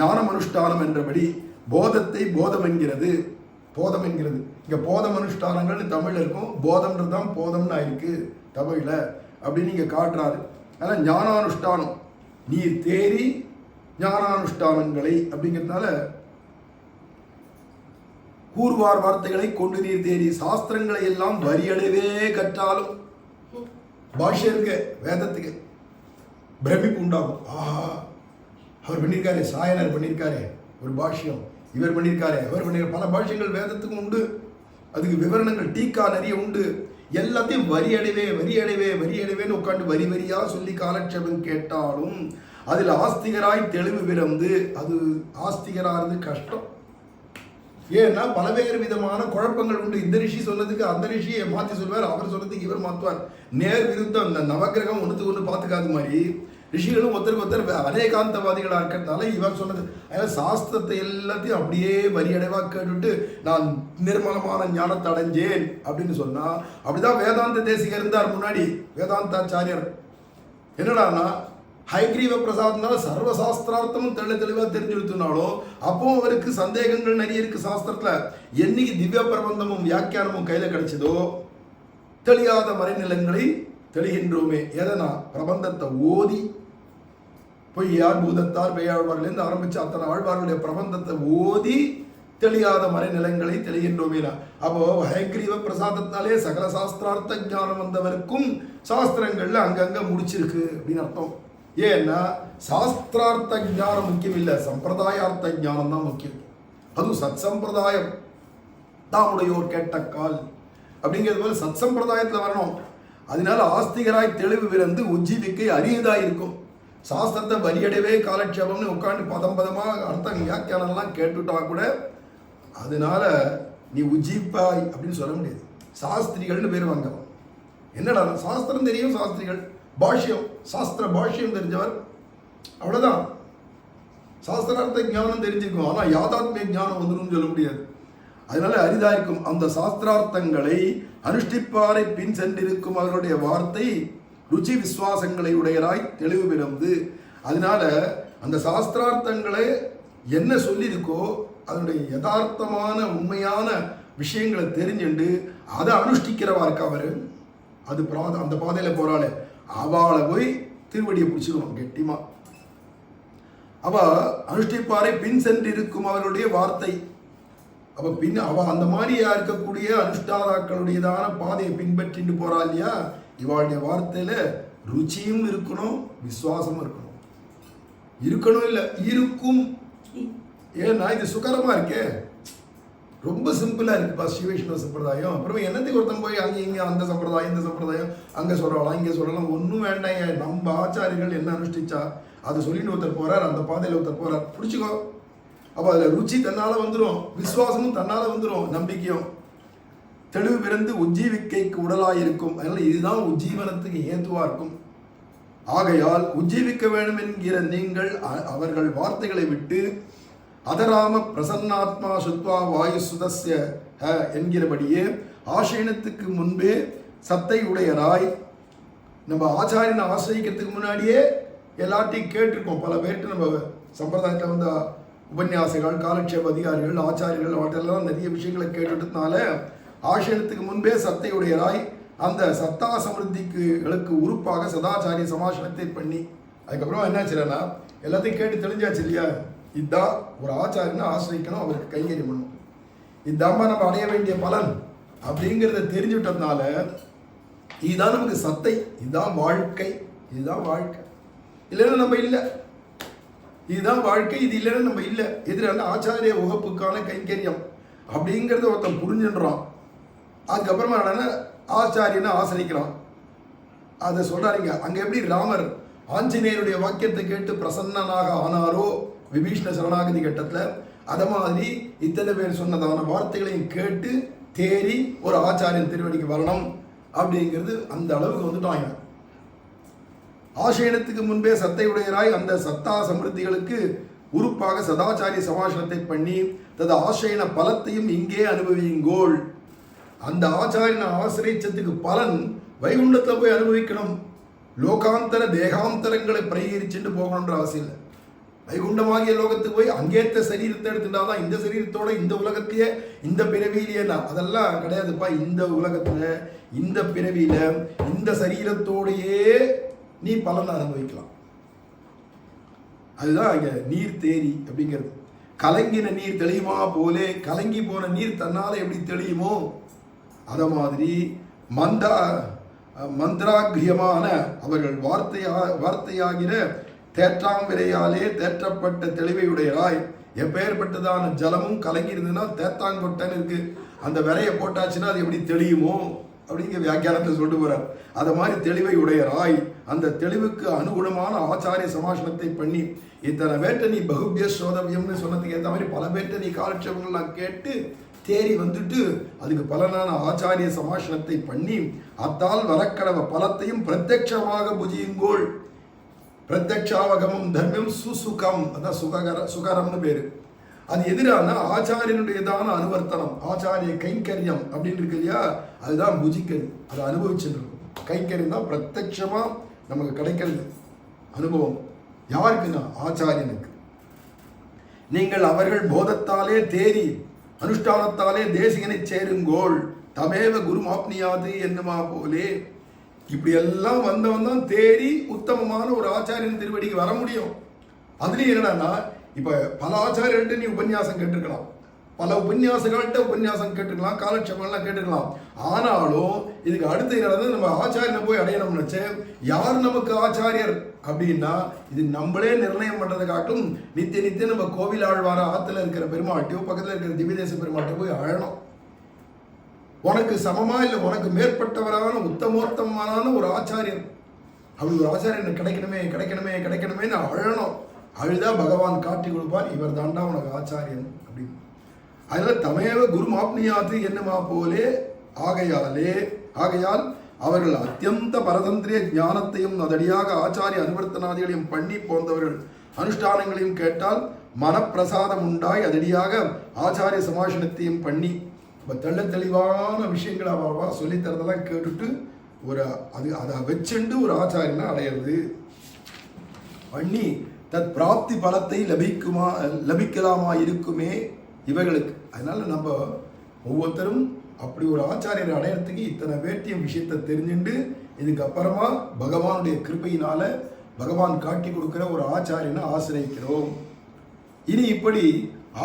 ஞானம் அனுஷ்டானம் என்றபடி போதத்தை போதம் என்கிறது. இங்கே போதம் அனுஷ்டானங்கள்னு தமிழில் இருக்கும், போதம்ன்றது தான் போதம்னு ஆயிருக்கு தமிழில் அப்படின்னு இங்கே காட்டுறாரு. அதனால் ஞானானுஷ்டானம், நீர் தேரி ஞானானுஷ்டானங்களை அப்படிங்கிறதுனால கூறுவார் வார்த்தைகளை கொண்டு நீர் தேரி சாஸ்திரங்களை எல்லாம் வரியடைவே கற்றாலும் பாஷ்யம் இருக்கு வேதத்துக்கு பிரமிப்பு உண்டாகும். அவர் பண்ணியிருக்காரு, சாயனர் பண்ணியிருக்காரு ஒரு பாஷ்யம், இவர் பண்ணியிருக்காரு, அவர் பண்ணியிருக்காரு. பல பாஷ்யங்கள் வேதத்துக்கும் உண்டு, அதுக்கு விவரணங்கள் டீக்கா நிறைய உண்டு. எல்லாத்தையும் வரியடைவேன்னு உட்காந்து வரி வரியா சொல்லி காலட்சேபம் கேட்டாலும் அதில் ஆஸ்திகராய் தெளிவு பிறந்து அது ஆஸ்திகராகிறது கஷ்டம். ஏன்னா பலவேறு விதமான குழப்பங்கள் உண்டு. இந்த ரிஷி சொன்னதுக்கு அந்த ரிஷியை மாற்றி சொல்வார், அவர் சொன்னதுக்கு இவர் மாற்றுவார். நேர் விருத்தம். இந்த நவகிரகம் ஒன்றுத்துக்கு ஒன்று பார்த்துக்காத மாதிரி ரிஷிகளும் ஒருத்தருக்கு அநேகாந்தவாதிகளாக இருக்கிறதுனால இவர் சொன்னது. அதனால் சாஸ்திரத்தை எல்லாத்தையும் அப்படியே வரியடைவாக கேட்டுட்டு நான் நிர்மலமான ஞானத்தை அடைஞ்சேன் அப்படின்னு சொன்னால் அப்படிதான் வேதாந்த தேசிகர் இருந்தார் முன்னாடி. வேதாந்தாச்சாரியர் என்னடானா ஹைகிரீவ பிரசாத்னால சர்வசாஸ்திரார்த்தமும் தெளிவாக தெரிஞ்சுடுத்துனாலும் அப்போ அவருக்கு சந்தேகங்கள் நிறைய இருக்கு சாஸ்திரத்தில். என்னைக்கு திவ்ய பிரபந்தமும் வியாக்கியானமும் கையில் கிடைச்சதோ தெளியாத மறைநிலங்களை தெளிகின்றோமே. எதனா பிரபந்தத்தை ஓதி பொய்யார் பூதத்தார் பெய்யாழ்வார்லேருந்து ஆரம்பிச்சு அத்தனை ஆழ்வார்களுடைய பிரபந்தத்தை ஓதி தெளியாத மறைநிலங்களை தெளிகின்றோமேனா. அப்போ ஹயக்ரீவ பிரசாதத்தினாலே சகல சாஸ்திரார்த்த ஞானம் வந்தவருக்கும் சாஸ்திரங்கள்ல அங்கங்க முடிச்சிருக்கு அப்படின்னு அர்த்தம். ஏன்னா சாஸ்திரார்த்த ஞானம் முக்கியம் இல்லை, சம்பிரதாயார்த்த ஞானம் தான் முக்கியம். அதுவும் சத் சம்பிரதாயம் தாமுடையோர் கேட்டக்கால் அப்படிங்கிறது போல சத் சம்பிரதாயத்தில் வரணும். அதனால ஆஸ்திகராய் தெளிவு பிறந்து உஜ்ஜீவிக்கை அரியதாய் இருக்கும். சாஸ்திரத்தை வரியடைவே காலட்சேபம்னு உட்காந்து பதமாக அர்த்தம் வியாக்கியானம்லாம் கேட்டுட்டா கூட அதனால நீ உஜ்ஜீப்பாய் அப்படின்னு சொல்ல முடியாது. சாஸ்திரிகள்னு பேர் வாங்கலாம். என்னடா சாஸ்திரம் தெரியும், சாஸ்திரிகள் பாஷ்யம் சாஸ்திர பாஷ்யம் தெரிஞ்சவர் அவ்வளோதான். சாஸ்திரார்த்த ஞானம் தெரிஞ்சிருக்கும், ஆனால் யாதாத்மிய ஞானம் வந்துடும் சொல்ல முடியாது. அதனால அரிதாயிருக்கும் அந்த சாஸ்திரார்த்தங்களை அனுஷ்டிப்பாரை பின் சென்றிருக்கும் அவர்களுடைய வார்த்தை ருச்சி விசுவாசங்களை உடையராய் தெளிவு பிறந்து. அதனால அந்த சாஸ்திரார்த்தங்களை என்ன சொல்லியிருக்கோ அதனுடைய யதார்த்தமான உண்மையான விஷயங்களை தெரிஞ்சுண்டு அதை அனுஷ்டிக்கிறவா இருக்கா அவர். அது அந்த பாதையில் போறாள், அவளை போய் திருவடியை பிடிச்சிக்கணும் கெட்டிமா. அவ அனுஷ்டிப்பாரை பின் சென்றிருக்கும் அவருடைய வார்த்தை. அப்ப பின் அவ அந்த மாதிரியா இருக்கக்கூடிய அனுஷ்டாதாக்களுடையதான பாதையை பின்பற்றிட்டு போறா இல்லையா. இவாளுடைய வார்த்தையில ருச்சியும் இருக்கணும், விசுவாசமும் இருக்கணும் இல்லை இருக்கும். ஏன்னா இது சுகரமா இருக்கே, ரொம்ப சிம்பிளா இருக்குப்பா ஸ்ரீவைஷ்ணவ சம்பிரதாயம். அப்புறம் என்னத்துக்கு ஒருத்தன் போய் அங்கே இங்கே அந்த சம்பிரதாயம் இந்த சம்பிரதாயம் அங்கே சொல்லலாம் இங்கே சொல்லலாம், ஒன்றும் வேண்டாம். நம்ம ஆச்சாரிகள் என்ன அனுஷ்டிச்சா அதை சொல்லிட்டு ஒருத்தர் போறார், அந்த பாதையில் ஒருத்தர் போறார், பிடிச்சிக்கோ. அப்போ அதில் ருச்சி தன்னால் வந்துடும், விசுவாசமும் தன்னால் வந்துடும், நம்பிக்கையும். தெளிவு பிறந்து உஜ்ஜீவிக்கைக்கு உடலாக இருக்கும். அதனால் இதுதான் உஜ்ஜீவனத்துக்கு ஏதுவாக இருக்கும். ஆகையால் உஜ்ஜீவிக்க வேண்டும் என்கிற நீங்கள் அவர்கள் வார்த்தைகளை விட்டு அதராம பிரசன்னாத்மா சுத்வா வாயு சுதஸ்ய என்கிறபடியே ஆசீனத்துக்கு முன்பே சத்தை உடையராய். நம்ம ஆச்சாரியனை ஆசிரியக்கிறதுக்கு முன்னாடியே எல்லாத்தையும் கேட்டிருக்கோம். பல பேர்ட்டு நம்ம சம்பிரதாயத்தில் வந்த உபன்யாசிகள், காலட்சேப அதிகாரிகள், ஆச்சாரியர்கள் அவற்றெல்லாம் நிறைய விஷயங்களை கேட்டுட்டதுனால ஆசீனத்துக்கு முன்பே சத்தை உடையராய் அந்த சத்தா சமிருத்திகளுக்கு உறுப்பாக சதாச்சாரிய சமாசனத்தை பண்ணி அதுக்கப்புறம் என்னாச்சுன்னா எல்லாத்தையும் கேட்டு தெளிஞ்சாச்சு இல்லையா? இதுதான் ஒரு ஆச்சாரியனை ஆசிரியக்கணும், அவருக்கு கைங்கரியம் பண்ணணும், இதுதான் நம்ம அடைய வேண்டிய பலன் அப்படிங்கிறத தெரிஞ்சுட்டதுனால இதுதான் நமக்கு சத்தை, இதுதான் வாழ்க்கை, இதுதான் வாழ்க்கை, இல்லைன்னா நம்ம இல்லை, இதுதான் வாழ்க்கை, இது இல்லைன்னா நம்ம இல்லை. எதிரான ஆச்சாரிய உகப்புக்கான கைங்கரியம் அப்படிங்கிறத ஒருத்தன் புரிஞ்சுன்றான். அதுக்கப்புறமா என்னன்னா ஆச்சாரியனை ஆசிரிக்கிறான். அதை சொல்றாருங்க. அங்க எப்படி ராமர் ஆஞ்சநேயருடைய வாக்கியத்தை கேட்டு பிரசன்னனாக ஆனாரோ விபீஷ்ண சரணாகதி கட்டத்துல, அத மாதிரி இத்தனை பேர் சொன்னதான வார்த்தைகளையும் கேட்டு தேறி ஒரு ஆச்சாரியன் திருவடிக்கு வரணும் அப்படிங்கிறது அந்த அளவுக்கு வந்துட்டாங்க. ஆசீனத்துக்கு முன்பே சத்தை உடையராய் அந்த சத்தா சமிருத்திகளுக்கு உறுப்பாக சதாச்சாரிய சமாசனத்தை பண்ணி தது ஆசீன பலத்தையும் இங்கே அனுபவியுங்கோள். அந்த ஆச்சாரியனை ஆசிரியச்சத்துக்கு பலன் வைகுண்டத்தில் போய் அனுபவிக்கணும். லோகாந்தர தேகாந்தரங்களை பரிகரிச்சுட்டு போகணுன்ற அவசியம் இல்லை. வைகுண்டமாகிய லோகத்துக்கு போய் அங்கேத்த சரீரத்தை எடுத்துட்டாதான் இந்த சரீரத்தோட இந்த உலகத்தையே இந்த பிறவியிலேயே அதெல்லாம் கிடையாதுப்பா. இந்த உலகத்துல இந்த பிறவியில இந்த சரீரத்தோடையே நீ பலனை அனுபவிக்கலாம். அதுதான் இங்க நீர் தேரி அப்படிங்கிறது. கலங்கின நீர் தெளியுமா போலே, கலங்கி போன நீர் தன்னால எப்படி தெளியுமோ அத மாதிரி மந்திராகிரியமான அவர்கள் வார்த்தையாகிற தேற்றாம்பிரையாலே தேற்றப்பட்ட தெளிவையுடையராய். எப்பேற்பட்டதான ஜலமும் கலங்கி இருந்ததுன்னா தேத்தாங்கொட்டைன்னு இருக்கு, அந்த விரைய போட்டாச்சுன்னா அது எப்படி தெளியுமோ அப்படிங்கிற வியாக்கியானத்தை சொல்லிட்டு போறார். அது மாதிரி தெளிவை உடையராய் அந்த தெளிவுக்கு அனுகுணமான ஆச்சாரிய சமாசனத்தை பண்ணி இத்தனை பேர்ட்ட நீ பகுபிய சோதவியம்னு சொன்னதுக்கு ஏற்ற மாதிரி பல பேர்ட்ட நீ காலட்சேபங்கள்லாம் கேட்டு தேறி வந்துட்டு அதுக்கு பலனான ஆச்சாரிய சமாசனத்தை பண்ணி அத்தால் வரக்கடவ பலத்தையும் பிரத்யட்சமாக புஜியுங்கோள். பிரத்யக்ஷாவகமும் தர்மம் சுசுகம், அதான் சுகரம்னு பேரு. அது எதிரான ஆச்சாரியனுடையதான அனுவர்த்தனம், ஆச்சாரிய கைங்கரியம் அப்படின்னு இருக்கு இல்லையா, அதுதான் புஜிக்கிறது, அதை அனுபவிச்சுட்டு இருக்கும். கைங்கரியம் தான் பிரத்யட்சமா நமக்கு கிடைக்கிறது அனுபவம். யாருக்குன்னா ஆச்சாரியனுக்கு. நீங்கள் அவர்கள் போதத்தாலே தேறி அனுஷ்டானத்தாலே தேசிகனை சேருங்கோள். தமேவ குரு மாப்னியாது என்னமா போலே. இப்படி எல்லாம் வந்தவன் தான் தேறி உத்தமமான ஒரு ஆச்சாரியன் திருவடிக்கு வர முடியும். அதுலயும் என்னன்னா இப்ப பல ஆச்சாரியர்கிட்ட நீ உபன்யாசம் கேட்டிருக்கலாம், பல உபன்யாசங்கள்கிட்ட உபன்யாசம் கேட்டுக்கலாம், காலட்சேபங்கள்லாம் கேட்டுக்கலாம். ஆனாலும் இதுக்கு அடுத்து என்னது, நம்ம ஆச்சாரியனை போய் அடையணும்னு வச்சு யார் நமக்கு ஆச்சாரியர் அப்படின்னா இது நம்மளே நிர்ணயம் பண்றதை காட்டும். நித்திய நம்ம கோவில் ஆழ்வார ஆத்துல இருக்கிற பெருமாட்டியோ பக்கத்துல இருக்கிற திவ்யதேச பெருமாட்டியோ போய் அழணும். உனக்கு சமமா இல்லை உனக்கு மேற்பட்டவரான உத்தமோத்தமான ஒரு ஆச்சாரியன், அப்படி ஒரு ஆச்சாரியன் கிடைக்கணுமே கிடைக்கணுமே கிடைக்கணுமேன்னு அழணும். அழுதா பகவான் காட்டி கொடுப்பார், இவர் தாண்டா உனக்கு ஆச்சாரியன் அப்படின்னு. அதனால தமேவ குரு மாப்னியாது என்னமா போலே. ஆகையால் அவர்கள் அத்தியந்த பரதந்திரிய ஞானத்தையும் அதடியாக ஆச்சாரிய அனுவர்த்தனாதிகளையும் பண்ணி போந்தவர்கள் அனுஷ்டானங்களையும் கேட்டால் மனப்பிரசாதம் உண்டாய் அதடியாக ஆச்சாரிய சமாசனத்தையும் பண்ணி தெள்ள தெளிவான விஷயங்களை அவா சொல்லித்தரதெல்லாம் கேட்டுட்டு ஒரு அதை வச்சுண்டு ஒரு ஆச்சாரியனை அடையிறது பண்ணி தத் பிராப்தி பலத்தை லபிக்கலாமா இருக்குமே இவைகளுக்கு. அதனால நம்ம ஒவ்வொருத்தரும் அப்படி ஒரு ஆச்சாரியரை அடையிறதுக்கு இத்தனை வேட்டிய விஷயத்தை தெரிஞ்சுண்டு இதுக்கப்புறமா பகவானுடைய கிருபையினால பகவான் காட்டி கொடுக்கிற ஒரு ஆச்சாரியனை ஆசிரியக்கிறோம். இனி இப்படி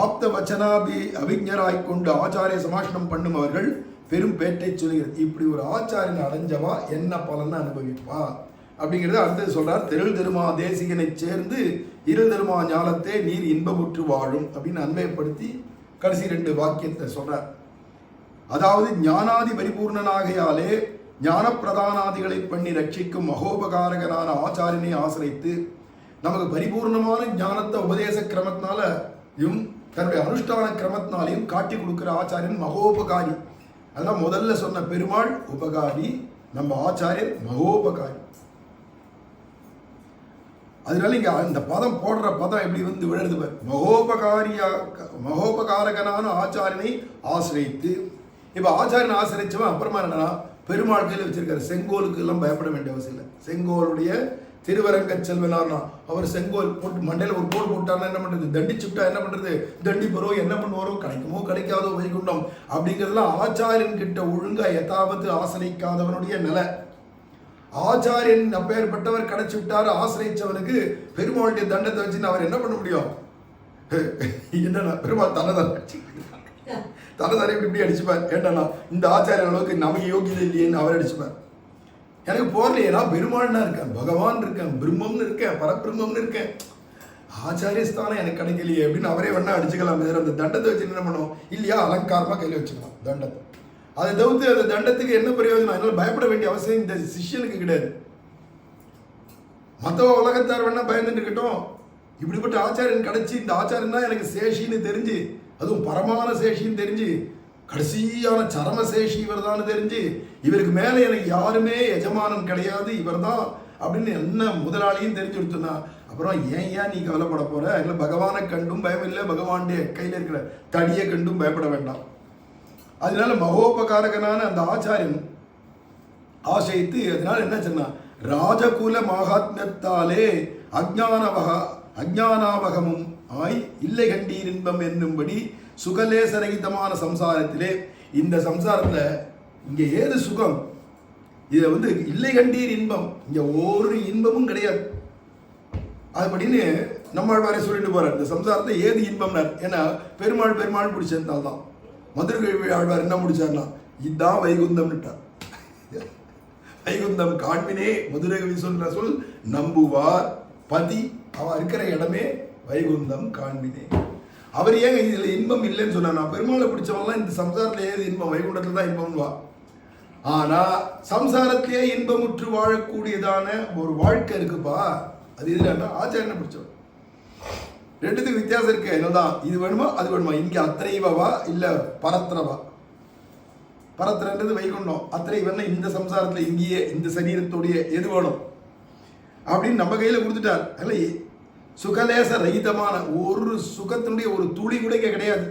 ஆப்த வச்சனாபி அபிஞராய் கொண்டு ஆச்சாரிய சமாசனம் பண்ணும் அவர்கள் பெரும் பேட்டை சொல்கிறது. இப்படி ஒரு ஆச்சாரியனை அடைஞ்சவா என்ன பலனை அனுபவிப்பா அப்படிங்கிறத அடுத்தது சொல்றார். தெருள் திருமா தேசிகனை சேர்ந்து இருள் திருமா ஞானத்தை நீர் இன்பமுற்று வாழும் அப்படின்னு அன்மையப்படுத்தி கடைசி 2 வாக்கியத்தை சொல்றார். அதாவது ஞானாதி பரிபூர்ணனாகையாலே ஞான பிரதானாதிகளை பண்ணி ரட்சிக்கும் மகோபகாரகனான ஆச்சாரியனை ஆசிரித்து நமக்கு பரிபூர்ணமான ஞானத்தை உபதேச கிரமத்தினாலையும் தன்னுடைய அனுஷ்டான கிரமத்தினாலையும் காட்டி கொடுக்கிற ஆச்சாரியன் மகோபகாரி. அதெல்லாம் முதல்ல சொன்ன பெருமாள் உபகாரி, நம்ம ஆச்சாரியர் மகோபகாரி. அதனால இங்க இந்த பதம் போடுற பதம் எப்படி வந்து விழுது, மகோபகாரகனான ஆச்சாரியனை ஆசிரித்து. இப்ப ஆச்சாரியனை ஆசிரியச்சவன் அப்புறமா என்னன்னா பெருமாள் கையில் வச்சிருக்காரு. செங்கோலுக்கு எல்லாம் பயப்பட வேண்டிய அவசியம் இல்லை. செங்கோலுடைய திருவரங்க செல்வனார்னா அவர் செங்கோல் போட்டு மண்டையில் ஒரு கோல் போட்டார்னா என்ன பண்றது, தண்டிச்சுட்டா என்ன பண்றது, தண்டிப்பரோ என்ன பண்ணுவாரோ, கிடைக்குமோ கிடைக்காதோ வைகுண்டம் அப்படிங்கிறதுலாம் ஆச்சாரியன் கிட்ட ஒழுங்கா யதாபத்து ஆசிரிக்காதவனுடைய நிலை. ஆச்சாரியன் அப்பேற்பட்டவர் கிடைச்சு விட்டாரு, ஆசிரியச்சவனுக்கு பெருமாளுடைய தண்டத்தை வச்சு அவர் என்ன பண்ண முடியும்? என்னன்னா பெருமாள் தலை இப்படி அடிச்சுப்பார். ஏன்னா இந்த ஆச்சாரிய அளவுக்கு நமக்கு யோகியதை இல்லையேன்னு அவர் அடிச்சுப்பார். எனக்கு போர்லையே, நான் பெருமாள்னா இருக்கேன், பகவான் இருக்கேன், பிரம்மம்னு இருக்கேன், பரபிரம்மம்னு இருக்கேன், ஆச்சாரியஸ்தானம் எனக்கு கிடைக்கலையே அப்படின்னு அவரே வேணா அடிச்சுக்கலாம். அந்த தண்டத்தை வச்சு என்ன பண்ணுவோம் இல்லையா, அலங்காரமா கையில் வச்சுக்கலாம் தண்டத்தை. அதை தவிர்த்து அந்த தண்டத்துக்கு என்ன பிரயோஜனம்? அதனால பயப்பட வேண்டிய அவசியம் இந்த சிஷ்யனுக்கு கிடையாது. மற்றவ உலகத்தார் வேணா பயந்துட்டு இருக்கட்டும். இப்படிப்பட்ட ஆச்சாரியன் கிடைச்சி, இந்த ஆச்சாரியன் தான் எனக்கு சேஷின்னு தெரிஞ்சு, அதுவும் பரமான சேஷின்னு தெரிஞ்சு, கடைசியான சரமசேஷி இவர் தான் தெரிஞ்சு, இவருக்கு மேல எனக்கு யாருமே எஜமானன் கிடையாது, இவர் தான் அப்படின்னு என்ன முதலாளியும் தெரிஞ்சு கொடுத்தனா, அப்புறம் ஏன் நீ கவலைப்பட போற? இல்லை பகவானை கண்டும் பயம் இல்லை, பகவானுடைய கையில் இருக்கிற தடியை கண்டும் பயப்பட வேண்டாம். அதனால மகோபகாரகனான அந்த ஆச்சாரியன் ஆசைத்து, அதனால என்ன சொன்னா, ராஜகுல மகாத்மியத்தாலே அஜ்ஞானாவகமும் ஆய் இல்லை கண்டீர் இன்பம் என்னும்படி சுகலேசரகிதமான சம்சாரத்திலே, இந்த சம்சாரத்துல இங்க ஏது சுகம், இதை வந்து இல்லை கண்டீர் இன்பம், இங்க ஒரு இன்பமும் கிடையாது அப்படின்னு நம்மாழ்வாரே சொல்லிட்டு போறார். இந்த சம்சாரத்தை ஏது இன்பம்னார். ஏன்னா பெருமாள் பிடிச்சதுனால தான். மதுரை ஆழ்வார் என்ன முடிச்சார்னா, இதுதான் வைகுந்தம்னுட்டார். வைகுந்தம் காண்பினே மதுரை சொல்ற சொல் நம்புவார் பதி, அவ இருக்கிற இடமே வைகுந்தம் காண்பினே. அவர் ஏங்க இதுல இன்பம் இல்லைன்னு சொன்னா, பெருமாளை பிடிச்சவங்கலாம் இந்த சம்சாரத்துல ஏது இன்பம், வைகுண்டத்துல தான் இன்பம்வா. ஆனா சம்சாரத்திலேயே இன்பமுற்று வாழக்கூடியதான ஒரு வாழ்க்கை இருக்குப்பா, அது இதுல ஆச்சாரியனை பிடிச்சவன். ரெண்டுத்துக்கு வித்தியாசம் இருக்கு. என்னதான் இது வேணுமா அது வேணுமா, இங்க அத்திரைவா இல்ல பரத்திரவா. பரத்திரன்றது வைகுண்டம், அத்திரைவன்னா இந்த சம்சாரத்துல இங்கேயே இந்த சரீரத்தோடைய எது வேணும் அப்படின்னு நம்ம கையில கொடுத்துட்டார். அல்ல சுகலேச ரகிதமான ஒரு சுகத்தினுடைய ஒரு துளி கூட கிடையாது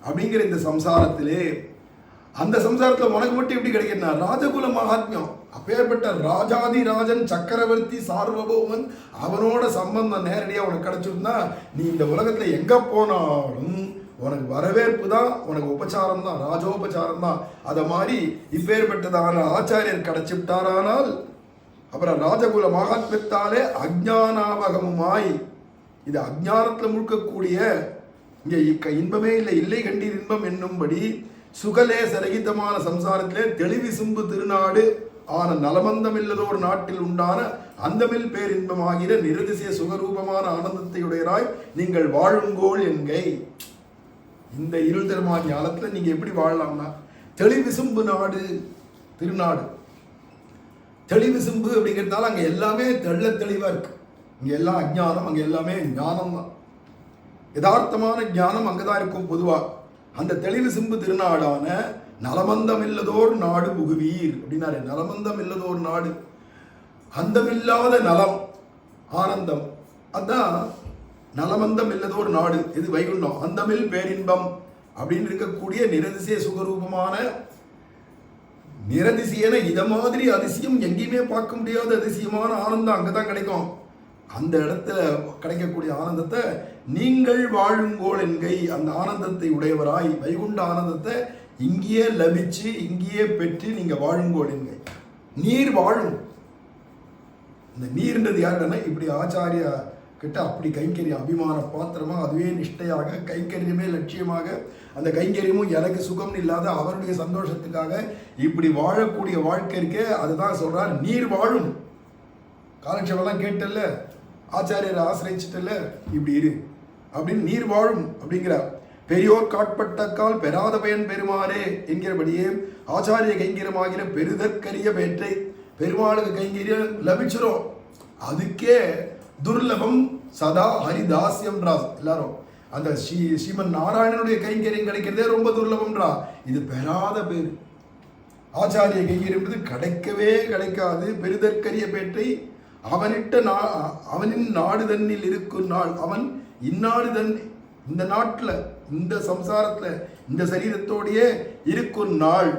அப்படிங்கிற இந்த சம்சாரத்திலே, அந்த சம்சாரத்துல உனக்கு மட்டும் எப்படி கிடைக்கிறா, ராஜகுல மகாத்மியம், அப்பேற்பட்ட ராஜாதி ராஜன் சக்கரவர்த்தி சார்வபௌமன், அவனோட சம்பந்தம் நேரடியா உனக்கு கிடைச்சிருந்தா, நீ இந்த உலகத்துல எங்க போனாலும் உனக்கு வரவேற்பு தான், உனக்கு உபச்சாரம் தான், ராஜோபச்சாரம் தான். அத மாதிரி இப்பேற்பட்டதான ஆச்சாரியர் கிடைச்சிட்டாரானால், அப்புறம் ராஜகுல மகாத்மியத்தாலே அஜ்ஞானாவகமுமாய், இது அஜ்ஞானத்துல முழுக்கக்கூடிய இங்க இன்பமே இல்லை கண்டீர் இன்பம் என்னும்படி சுகலேச ரகிதமான சம்சாரத்திலே தெளிவிசும்பு திருநாடு ஆன நலமந்தம் இல்லதோர் நாட்டில் உண்டான அந்தமில் பேரின்பமாகிற நிரதிசய சுகரூபமான ஆனந்தத்தை உடையராய் நீங்கள் வாழுங்கோள் என்கை. இந்த இருள் தருமான ஞானத்துல நீங்க எப்படி வாழலாம்னா, தெளிவிசும்பு நாடு திருநாடு. தெளிவிசும்பு அப்படிங்கிறதுனால அங்க எல்லாமே தெள்ள தெளிவா இருக்கு. இங்க எல்லாம் அஜ்ஞானம், அங்க எல்லாமே ஞானம் தான். யதார்த்தமான ஞானம் அங்கதான் இருக்கும் பொதுவா. அந்த தெளிவு சிம்பு திருநாடான நலமந்தம் இல்லதோர் நாடு புகுவீர் அப்படின்னாரு. நலமந்தம் இல்லதோர் நாடு, அந்தமில்லாத நலம் ஆனந்தம், அதான் நலமந்தம் இல்லதோர் நாடு. இது வைகுண்டம், அந்தமில் பேரின்பம் அப்படின்னு இருக்கக்கூடிய நிரதிசய சுகரூபமான நிரதிசயன இத மாதிரி அதிசயம் எங்கேயுமே பார்க்க முடியாத அதிசயமான ஆனந்தம் அங்கதான் கிடைக்கும். அந்த இடத்துல கிடைக்கக்கூடிய ஆனந்தத்தை நீங்கள் வாழுங்கோள் என்கை, அந்த ஆனந்தத்தை உடையவராய் வைகுண்ட ஆனந்தத்தை இங்கேயே லபிச்சு இங்கேயே பெற்று நீங்க வாழுங்கோள் என்கை. நீர் வாழும். இந்த நீர்ன்றது யாருன்னா, இப்படி ஆச்சாரிய கிட்ட அப்படி கைங்கரியம் அபிமான பாத்திரமா, அதுவே நிஷ்டையாக கைங்கரியமே லட்சியமாக, அந்த கைங்கரியமும் எனக்கு சுகம் இல்லாத அவருடைய சந்தோஷத்துக்காக இப்படி வாழக்கூடிய வாழ்க்கை இருக்கே, அதுதான் சொல்றார் நீர் வாழும். காலட்சேபெல்லாம் கேட்டல்ல, ஆச்சாரியரை ஆசிரியிச்சிட்டல்ல, இப்படி இரு அப்படின்னு நீர் வாழும் அப்படிங்கிறார். பெரியோர் காட்பட்டக்கால் பெறாத பயன் பெருமாறே என்கிறபடியே ஆச்சாரிய கைங்கரியமாகிற பெருதற்கரிய பேற்றை பெருமாளுக்கு கைங்கரியம் லபிச்சிரும். அதுக்கே துர்லபம் சதா ஹரிதாசியம்ன்றா எல்லாரும். அந்த ஸ்ரீமன் நாராயணனுடைய கைங்கரியம் கிடைக்கிறதே ரொம்ப துர்லபம்ன்றா. இது பெறாத பேர். ஆச்சாரிய கைங்கரியம் கிடைக்கவே கிடைக்காது. பெருதற்கரிய பேற்றை அவனின் நாடு தன்னில் இருக்கும் நாள், அவன் இந்நாடு தன், இந்த நாட்டில், இந்த சம்சாரத்தில், இந்த சரீரத்தோடையே இருக்கும் நாள்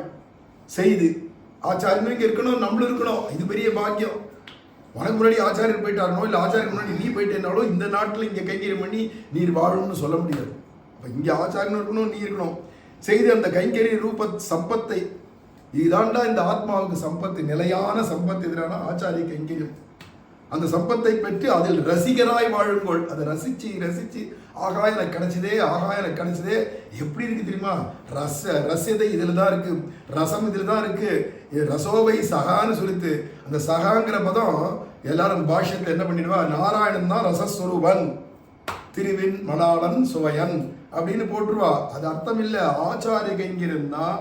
செய்து. ஆச்சாரியனும் இங்கே இருக்கணும், நம்மளும் இருக்கணும். இது பெரிய பாக்கியம். உனக்கு முன்னாடி ஆச்சாரியர் போயிட்டாரனோ இல்லை ஆச்சாரியர் முன்னாடி நீ போயிட்டேனாலோ இந்த நாட்டில் இங்கே கைங்கரியம் பண்ணி நீர் வாழணும்னு சொல்ல முடியாது. அப்போ இங்கே ஆச்சாரியனும் இருக்கணும், நீ இருக்கணும். செய்து அந்த கைங்கரிய ரூப சம்பத்தை, இதுதான்டா இந்த ஆத்மாவுக்கு சம்பத்து, நிலையான சம்பத்து எதிரான ஆச்சாரிய கைங்கரியம். அந்த சம்பத்தை பெற்று அதில் ரசிகராய் வாழுங்கோள். அதை ரசிச்சு ரசிச்சு ஆகா எனக்கு கிடைச்சதே, ஆகா எனக்கு கிடைச்சதே. எப்படி இருக்கு தெரியுமா? ரசத்தை இதில் தான் இருக்கு, ரசம் இதில் தான் இருக்கு. ரசோவை சகான்னு சொல்லிட்டு அந்த சகாங்கிற பதம் எல்லாரும் பாஷ்யத்தில் என்ன பண்ணிடுவா, நாராயணன் தான் ரசஸ்வரூபன், திருவின் மணாளன் சுவையன் அப்படின்னு போட்டுருவா. அது அர்த்தம் இல்லை. ஆச்சாரிய கைங்கரியன் தான்,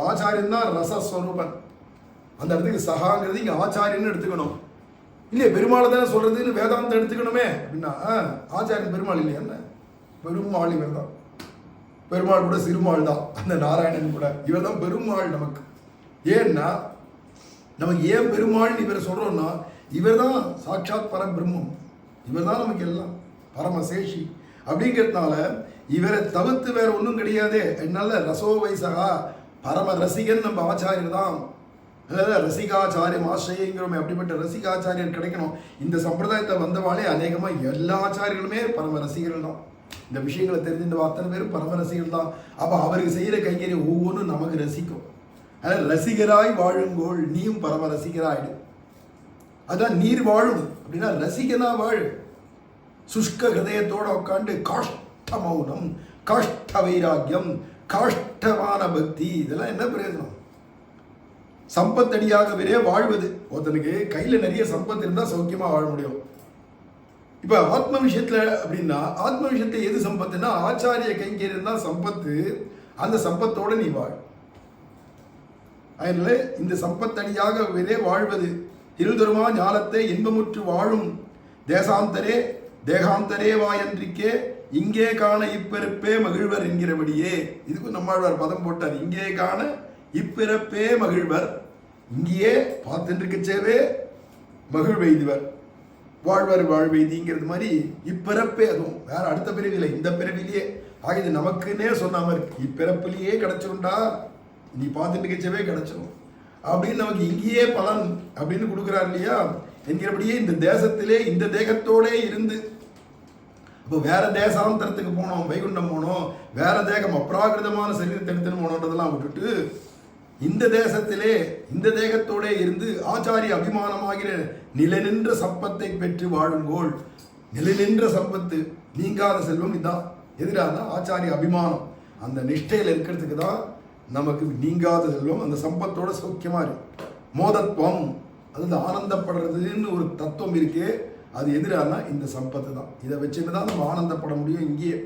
ஆச்சாரியன் தான் ரசஸ்வரூபன். அந்த இடத்துக்கு சகாங்கிறது இங்கே ஆச்சாரியன்னு எடுத்துக்கணும். இல்லையே பெருமாளை தானே சொல்றதுன்னு வேதாந்தம் எடுத்துக்கணுமே அப்படின்னா, ஆச்சாரியன் பெருமாள் இல்லையா? என்ன பெருமாள் இவர் தான். பெருமாள் கூட சிறுமாள் தான், அந்த நாராயணன் கூட இவர் தான் பெருமாள் நமக்கு. ஏன்னா நமக்கு ஏன் பெருமாள்னு இவரை சொல்றோம்னா, இவர் தான் சாட்சாத் பரபிரம்மம், இவர் தான் நமக்கு எல்லாம் பரமசேஷி. அப்படிங்கிறதுனால இவரை தவிர்த்து வேற ஒன்றும் கிடையாது. என்னால ரசோவைசகா பரம ரசிகன் நம்ம ஆச்சாரியர் தான். அதாவது ரசிகாச்சாரியம் ஆசிரியங்கிறோமே, அப்படிப்பட்ட ரசிகாச்சாரியர் கிடைக்கணும். இந்த சம்பிரதாயத்தை வந்தவாளே அநேகமாக எல்லா ஆச்சாரியர்களுமே பரம ரசிகர்கள் தான். இந்த விஷயங்களை தெரிஞ்சின்ற அத்தனை பேரும் பரம ரசிகர்கள் தான். அப்போ அவருக்கு செய்கிற கைங்கரியம் ஒவ்வொன்றும் நமக்கு ரசிக்கும். அதாவது ரசிகராய் வாழுங்கோள், நீயும் பரம ரசிகராயிடு. அதான் நீர் வாழும் அப்படின்னா ரசிகனா வாழு. சுஷ்க ஹதயத்தோட உட்காந்து காஷ்ட மௌனம், காஷ்ட வைராக்கியம், காஷ்டமான பக்தி, இதெல்லாம் என்ன பிரயோஜனம்? சம்பத்தடியாகவே வாழ்வது. ஒருத்தனுக்கு கையில் நிறைய சம்பத்து இருந்தால் சௌக்கியமாக வாழ முடியும். இப்போ ஆத்ம விஷயத்தில் அப்படின்னா, ஆத்ம விஷயத்தில் எது சம்பத்துன்னா ஆச்சாரிய கைங்கரியம் தான் சம்பத்து. அந்த சம்பத்தோடு நீ வாழ். அதனால இந்த சம்பத்தடியாகவே வாழ்வது. இருதருமா ஞானத்தை இன்பமுற்று வாழும் தேசாந்தரே தேகாந்தரே வாயன்றிக்கே இங்கே காண இப்பிறப்பே மகிழ்வர் என்கிறபடியே. இதுக்கும் நம்மாழ்வார் பதம் போட்டார். இங்கே காண இப்பிறப்பே மகிழ்வர், இங்கேயே பார்த்துருக்கச்சேவே மகிழ்வெய்துவர், வாழ்வர் வாழ்வெய்திங்கிறது மாதிரி இப்பிறப்பே, அதுவும் வேற அடுத்த பிறவிஇல்லை, இந்த பிறவிலேயே. ஆக இது நமக்குன்னே சொன்னாம இருக்கு. இப்பிறப்பிலேயே கிடைச்சிருண்டா, நீ பார்த்துட்டு இருக்கச்சவே கிடைச்சிடும் அப்படின்னு நமக்கு இங்கேயே பலன் அப்படின்னு கொடுக்குறாரு இல்லையா என்கிறபடியே. இந்த தேசத்திலே இந்த தேகத்தோடே இருந்து, இப்போ வேற தேசாந்தரத்துக்கு போனோம், வைகுண்டம் போனோம், வேற தேகம் அப்ராகிருதமான சரீரத்தை எடுத்துன்னு போனோன்றதெல்லாம் விட்டுட்டு இந்த தேசத்திலே இந்த தேகத்தோடே இருந்து ஆச்சாரிய அபிமானமாகிற நிலை நின்ற சம்பத்தை பெற்று வாழுங்கோள். நிலை நின்ற சம்பத்து, நீங்காத செல்வம் இதுதான். எதிரான ஆச்சாரிய அபிமானம், அந்த நிஷ்டையில் இருக்கிறதுக்கு தான் நமக்கு நீங்காத செல்வம். அந்த சம்பத்தோட சௌக்கியமா இருக்கு. மோதத்துவம், அது ஆனந்தப்படுறதுன்னு ஒரு தத்துவம் இருக்கு. அது எதிரான இந்த சம்பத்து தான். இதை வச்சுட்டு தான் நம்ம ஆனந்தப்பட முடியும். இங்கேயே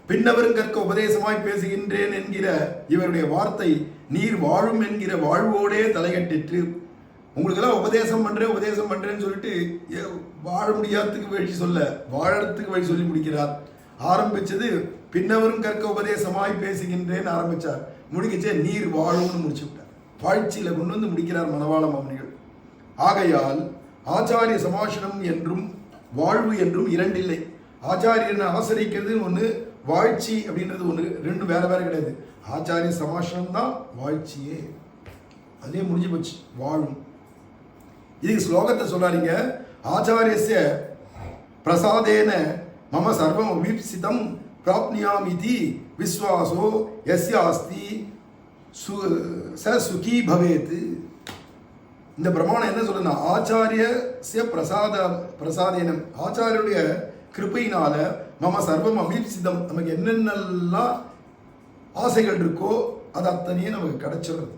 பின்னவரும் கற்க உபதேசமாய் பேசுகின்றேன் என்கிற இவருடைய வார்த்தை நீர் வாழும் என்கிற வாழ்வோடே தலைகட்டிற்று. உங்களுக்கெல்லாம் உபதேசம் பண்றேன்னு சொல்லிட்டு வாழ முடியாததுக்கு வழி சொல்ல, வாழறதுக்கு வழி சொல்லி முடிக்கிறார். ஆரம்பிச்சது பின்னவரும் கற்க உபதேசமாய் பேசுகின்றேன்னு ஆரம்பிச்சார். முடிக்கச்சே நீர் வாழும்னு முடிச்சு விட்டார். வாழ்ச்சியில கொண்டு வந்து முடிக்கிறார் மணவாள மாமனிகள். ஆகையால் ஆச்சாரிய சமாசனம் என்றும் வாழ்வு என்றும் இரண்டில்லை. ஆச்சாரியனை ஆசிரிக்கிறது ஒன்று, வாழ்ச்சி அப்படின்றது ஒன்று. ரெண்டு வேற வேற கிடையாது. ஆச்சாரிய சமாசனம் தான் வாழ்ச்சியே, அதே முடிஞ்சு போச்சு. வாழும். இதுக்கு ஸ்லோகத்தை சொல்லாதீங்க. ஆச்சாரியஸ்ய பிரசாதேன மம சர்வம் அபீப்சிதம் பிராப்னியாமிதி விஸ்வாசோ யஸ்ய அஸ்தி ச சுகி பவேத். இந்த பிரமாணம் என்ன சொல்லுன்னா, ஆச்சாரிய பிரசாதேனம், ஆச்சாரியருடைய கிருப்பையினால மம சர்வம் அபீப்சிதம், நமக்கு என்னென்னலாம் ஆசைகள் இருக்கோ அது அத்தனையும் நமக்கு கிடைச்சிடுறது.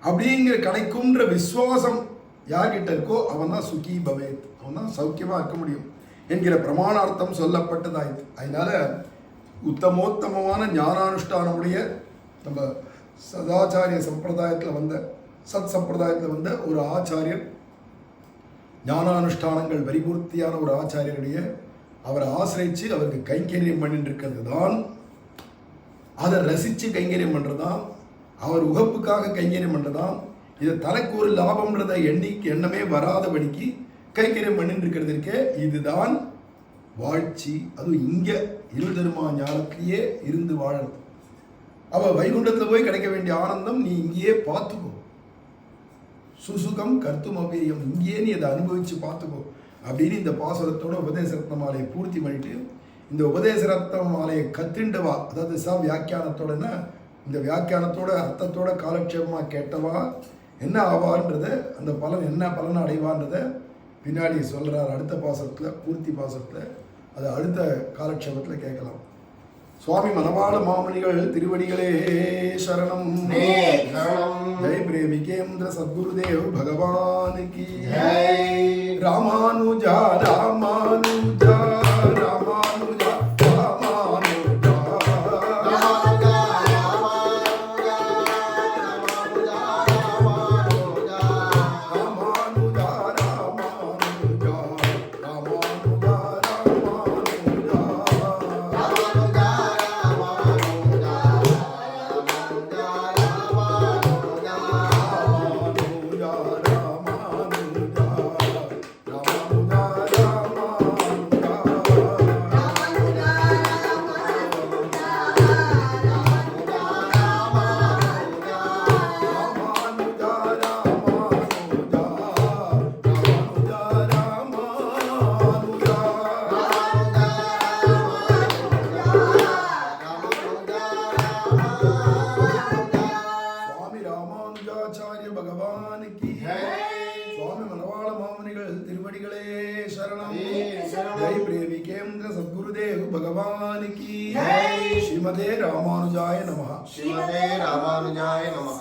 அப்படிங்கிற கிடைக்கும்ன்ற விசுவாசம் யார்கிட்ட இருக்கோ அவன் தான் சுகி பவேத், அவன் தான் சௌக்கியமா இருக்க முடியும் என்கிற பிரமாணார்த்தம் சொல்லப்பட்டதாயிற்று. அதனால உத்தமோத்தமமான ஞானானுஷ்டானமுடைய நம்ம சதாச்சாரிய சம்பிரதாயத்தில் வந்த சத் சம்பிரதாயத்தில் வந்த ஒரு ஆச்சாரியர், ஞானானுஷ்டானங்கள் பரிபூர்த்தியான ஒரு ஆச்சாரியருடைய அவரை ஆசிரிச்சு அவருக்கு கைங்கரியம் பண்ணிட்டு இருக்கிறது தான், அதை ரசித்து கைங்கரியம் பண்ணுறதான், அவர் உகப்புக்காக கைங்கரியம் பண்ணுறதான். இதை தனக்கு ஒரு லாபம்ன்றதை எண்ணமே வராதபடிக்கு கைக்கரியம் பண்ணிட்டு இருக்கிறது இருக்கே, இதுதான் வாழ்ச்சி. அதுவும் இங்க இருதருமா ஞானத்திலேயே இருந்து வாழணும். அவ வைகுண்டத்துல போய் கிடைக்க வேண்டிய ஆனந்தம் நீ இங்கேயே பார்த்துக்கோ. சுசுகம் கர்த்தும் அவ்வியம், இங்கேயே நீ அதை அனுபவிச்சு பார்த்துக்கோ அப்படின்னு இந்த பாசுரத்தோட உபதேச ரத்ன மாலையை பூர்த்தி பண்ணிட்டு, இந்த உபதேச ரத்ன மாலையை கத்திண்டவா, அதாவது வியாக்கியானத்தோடனா இந்த வியாக்கியானத்தோட அர்த்தத்தோட காலட்சேபமாக கேட்டவா என்ன ஆவார்ன்றத, அந்த பலன் என்ன பலன் அடைவான்றத பின்னாடி சொல்கிறார் அடுத்த பாசத்தில், பூர்த்தி பாசத்தில். அதை அடுத்த காலட்சேபத்தில் கேட்கலாம். சுவாமி மணவாள மாமணிகள் திருவடிகளே சரணம். ஜெய் பிரேமிகேந்திர சத்குருதேவ் பகவான் கி ஜெய். ராமானுஜா ராமானுஜா ராமானுஜா ராமானுஜா பகவான் கி சுவாமி மணவாள மாமுனிகள் திருவடிகளே சரணம். ஜெய் பிரேமிகேந்திர சத்குருதேவ் பகவான் கி. ஸ்ரீமதே ராமானுஜாய நமஹ.
ஸ்ரீமதே ராமானுஜாய நமஹ.